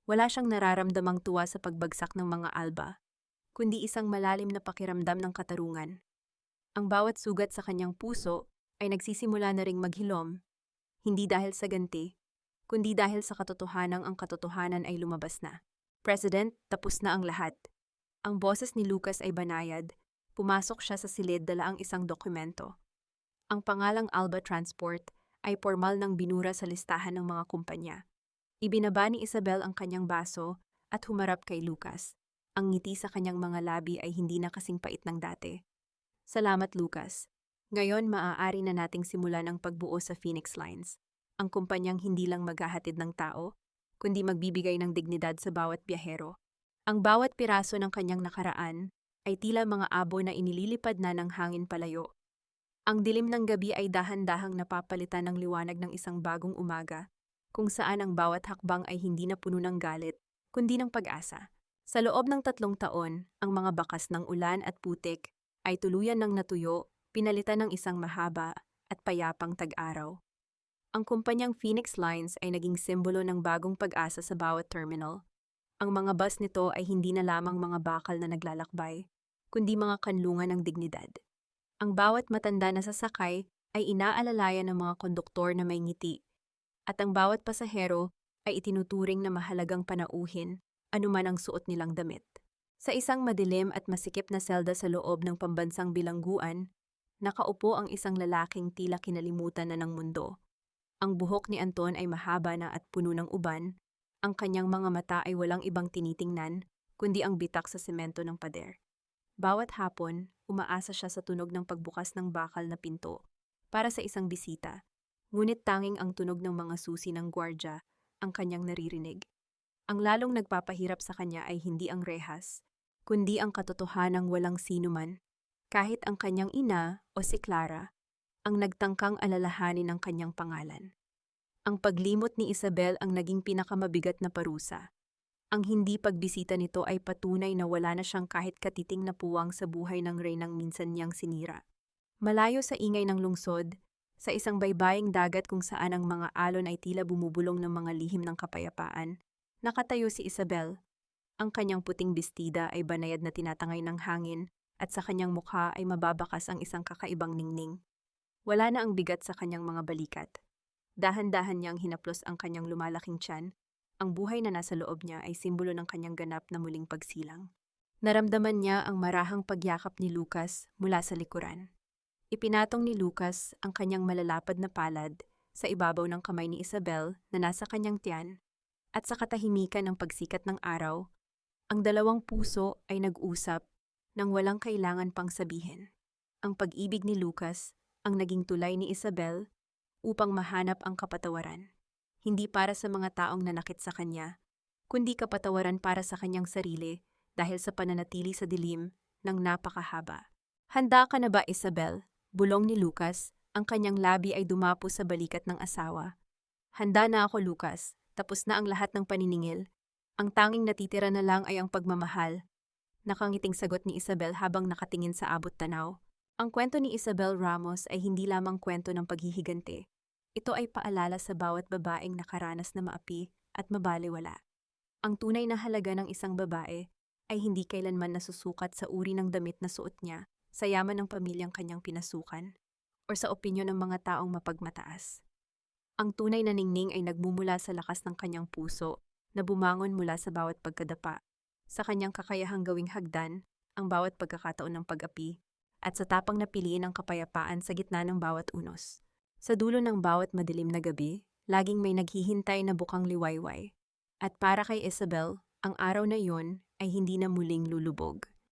Wala siyang nararamdamang tuwa sa pagbagsak ng mga Alba, kundi isang malalim na pakiramdam ng katarungan. Ang bawat sugat sa kanyang puso ay nagsisimula na ring maghilom, hindi dahil sa ganti, kundi dahil sa katotohanang ang katotohanan ay lumabas na. President, tapos na ang lahat. Ang boses ni Lucas ay banayad. Pumasok siya sa silid dala ang isang dokumento. Ang pangalang Alba Transport ay formal ng binura sa listahan ng mga kumpanya. Ibinaba ni Isabel ang kanyang baso at humarap kay Lucas. Ang ngiti sa kanyang mga labi ay hindi na kasing pait ng dati. Salamat, Lucas. Ngayon maaari na nating simulan ang pagbuo sa Phoenix Lines. Ang kumpanyang hindi lang maghahatid ng tao, kundi magbibigay ng dignidad sa bawat biyahero. Ang bawat piraso ng kanyang nakaraan ay tila mga abo na inililipad na ng hangin palayo. Ang dilim ng gabi ay dahan-dahang napapalitan ng liwanag ng isang bagong umaga, kung saan ang bawat hakbang ay hindi na puno ng galit, kundi ng pag-asa. Sa loob ng 3 taon, ang mga bakas ng ulan at putik ay tuluyan ng natuyo, pinalitan ng isang mahaba at payapang tag-araw. Ang kumpanyang Phoenix Lines ay naging simbolo ng bagong pag-asa sa bawat terminal. Ang mga bus nito ay hindi na lamang mga bakal na naglalakbay, kundi mga kanlungan ng dignidad. Ang bawat matanda na sasakay ay inaalalayan ng mga konduktor na may ngiti, at ang bawat pasahero ay itinuturing na mahalagang panauhin, anuman ang suot nilang damit. Sa isang madilim at masikip na selda sa loob ng pambansang bilangguan, nakaupo ang isang lalaking tila kinalimutan na ng mundo. Ang buhok ni Anton ay mahaba na at puno ng uban, ang kanyang mga mata ay walang ibang tinitingnan, kundi ang bitak sa semento ng pader. Bawat hapon, umaasa siya sa tunog ng pagbukas ng bakal na pinto para sa isang bisita, ngunit tanging ang tunog ng mga susi ng gwardya ang kanyang naririnig. Ang lalong nagpapahirap sa kanya ay hindi ang rehas, kundi ang katotohanang walang sinuman kahit ang kanyang ina o si Clara ang nagtangkang alalahanin ang kanyang pangalan. Ang paglimot ni Isabel ang naging pinakamabigat na parusa. Ang hindi pagbisita nito ay patunay na wala na siyang kahit katiting na puwang sa buhay ng reynang minsan niyang sinira. Malayo sa ingay ng lungsod, sa isang baybaying dagat kung saan ang mga alon ay tila bumubulong ng mga lihim ng kapayapaan, nakatayo si Isabel. Ang kanyang puting bestida ay banayad na tinatangay ng hangin at sa kanyang mukha ay mababakas ang isang kakaibang ningning. Wala na ang bigat sa kanyang mga balikat. Dahan-dahan niyang hinaplos ang kanyang lumalaking tiyan. Ang buhay na nasa loob niya ay simbolo ng kanyang ganap na muling pagsilang. Naramdaman niya ang marahang pagyakap ni Lucas mula sa likuran. Ipinatong ni Lucas ang kanyang malalapad na palad sa ibabaw ng kamay ni Isabel na nasa kanyang tiyan at sa katahimikan ng pagsikat ng araw, ang dalawang puso ay nag-usap nang walang kailangan pang sabihin. Ang pag-ibig ni Lucas ang naging tulay ni Isabel upang mahanap ang kapatawaran. Hindi para sa mga taong nanakit sa kanya, kundi kapatawaran para sa kanyang sarili dahil sa pananatili sa dilim ng napakahaba. Handa ka na ba, Isabel? Bulong ni Lucas, ang kanyang labi ay dumapo sa balikat ng asawa. Handa na ako, Lucas. Tapos na ang lahat ng paniningil. Ang tanging natitira na lang ay ang pagmamahal. Nakangiting sagot ni Isabel habang nakatingin sa abot tanaw. Ang kwento ni Isabel Ramos ay hindi lamang kwento ng paghihigante. Ito ay paalala sa bawat babaeng nakaranas na maapi at mabalewala. Ang tunay na halaga ng isang babae ay hindi kailanman nasusukat sa uri ng damit na suot niya, sa yaman ng pamilyang kanyang pinasukan, o sa opinyon ng mga taong mapagmataas. Ang tunay na ningning ay nagmumula sa lakas ng kanyang puso na bumangon mula sa bawat pagkadapa, sa kanyang kakayahang gawing hagdan ang bawat pagkakataon ng pag-api, at sa tapang na piliin ang kapayapaan sa gitna ng bawat unos. Sa dulo ng bawat madilim na gabi, laging may naghihintay na bukang liwayway. At para kay Isabel, ang araw na iyon ay hindi na muling lulubog.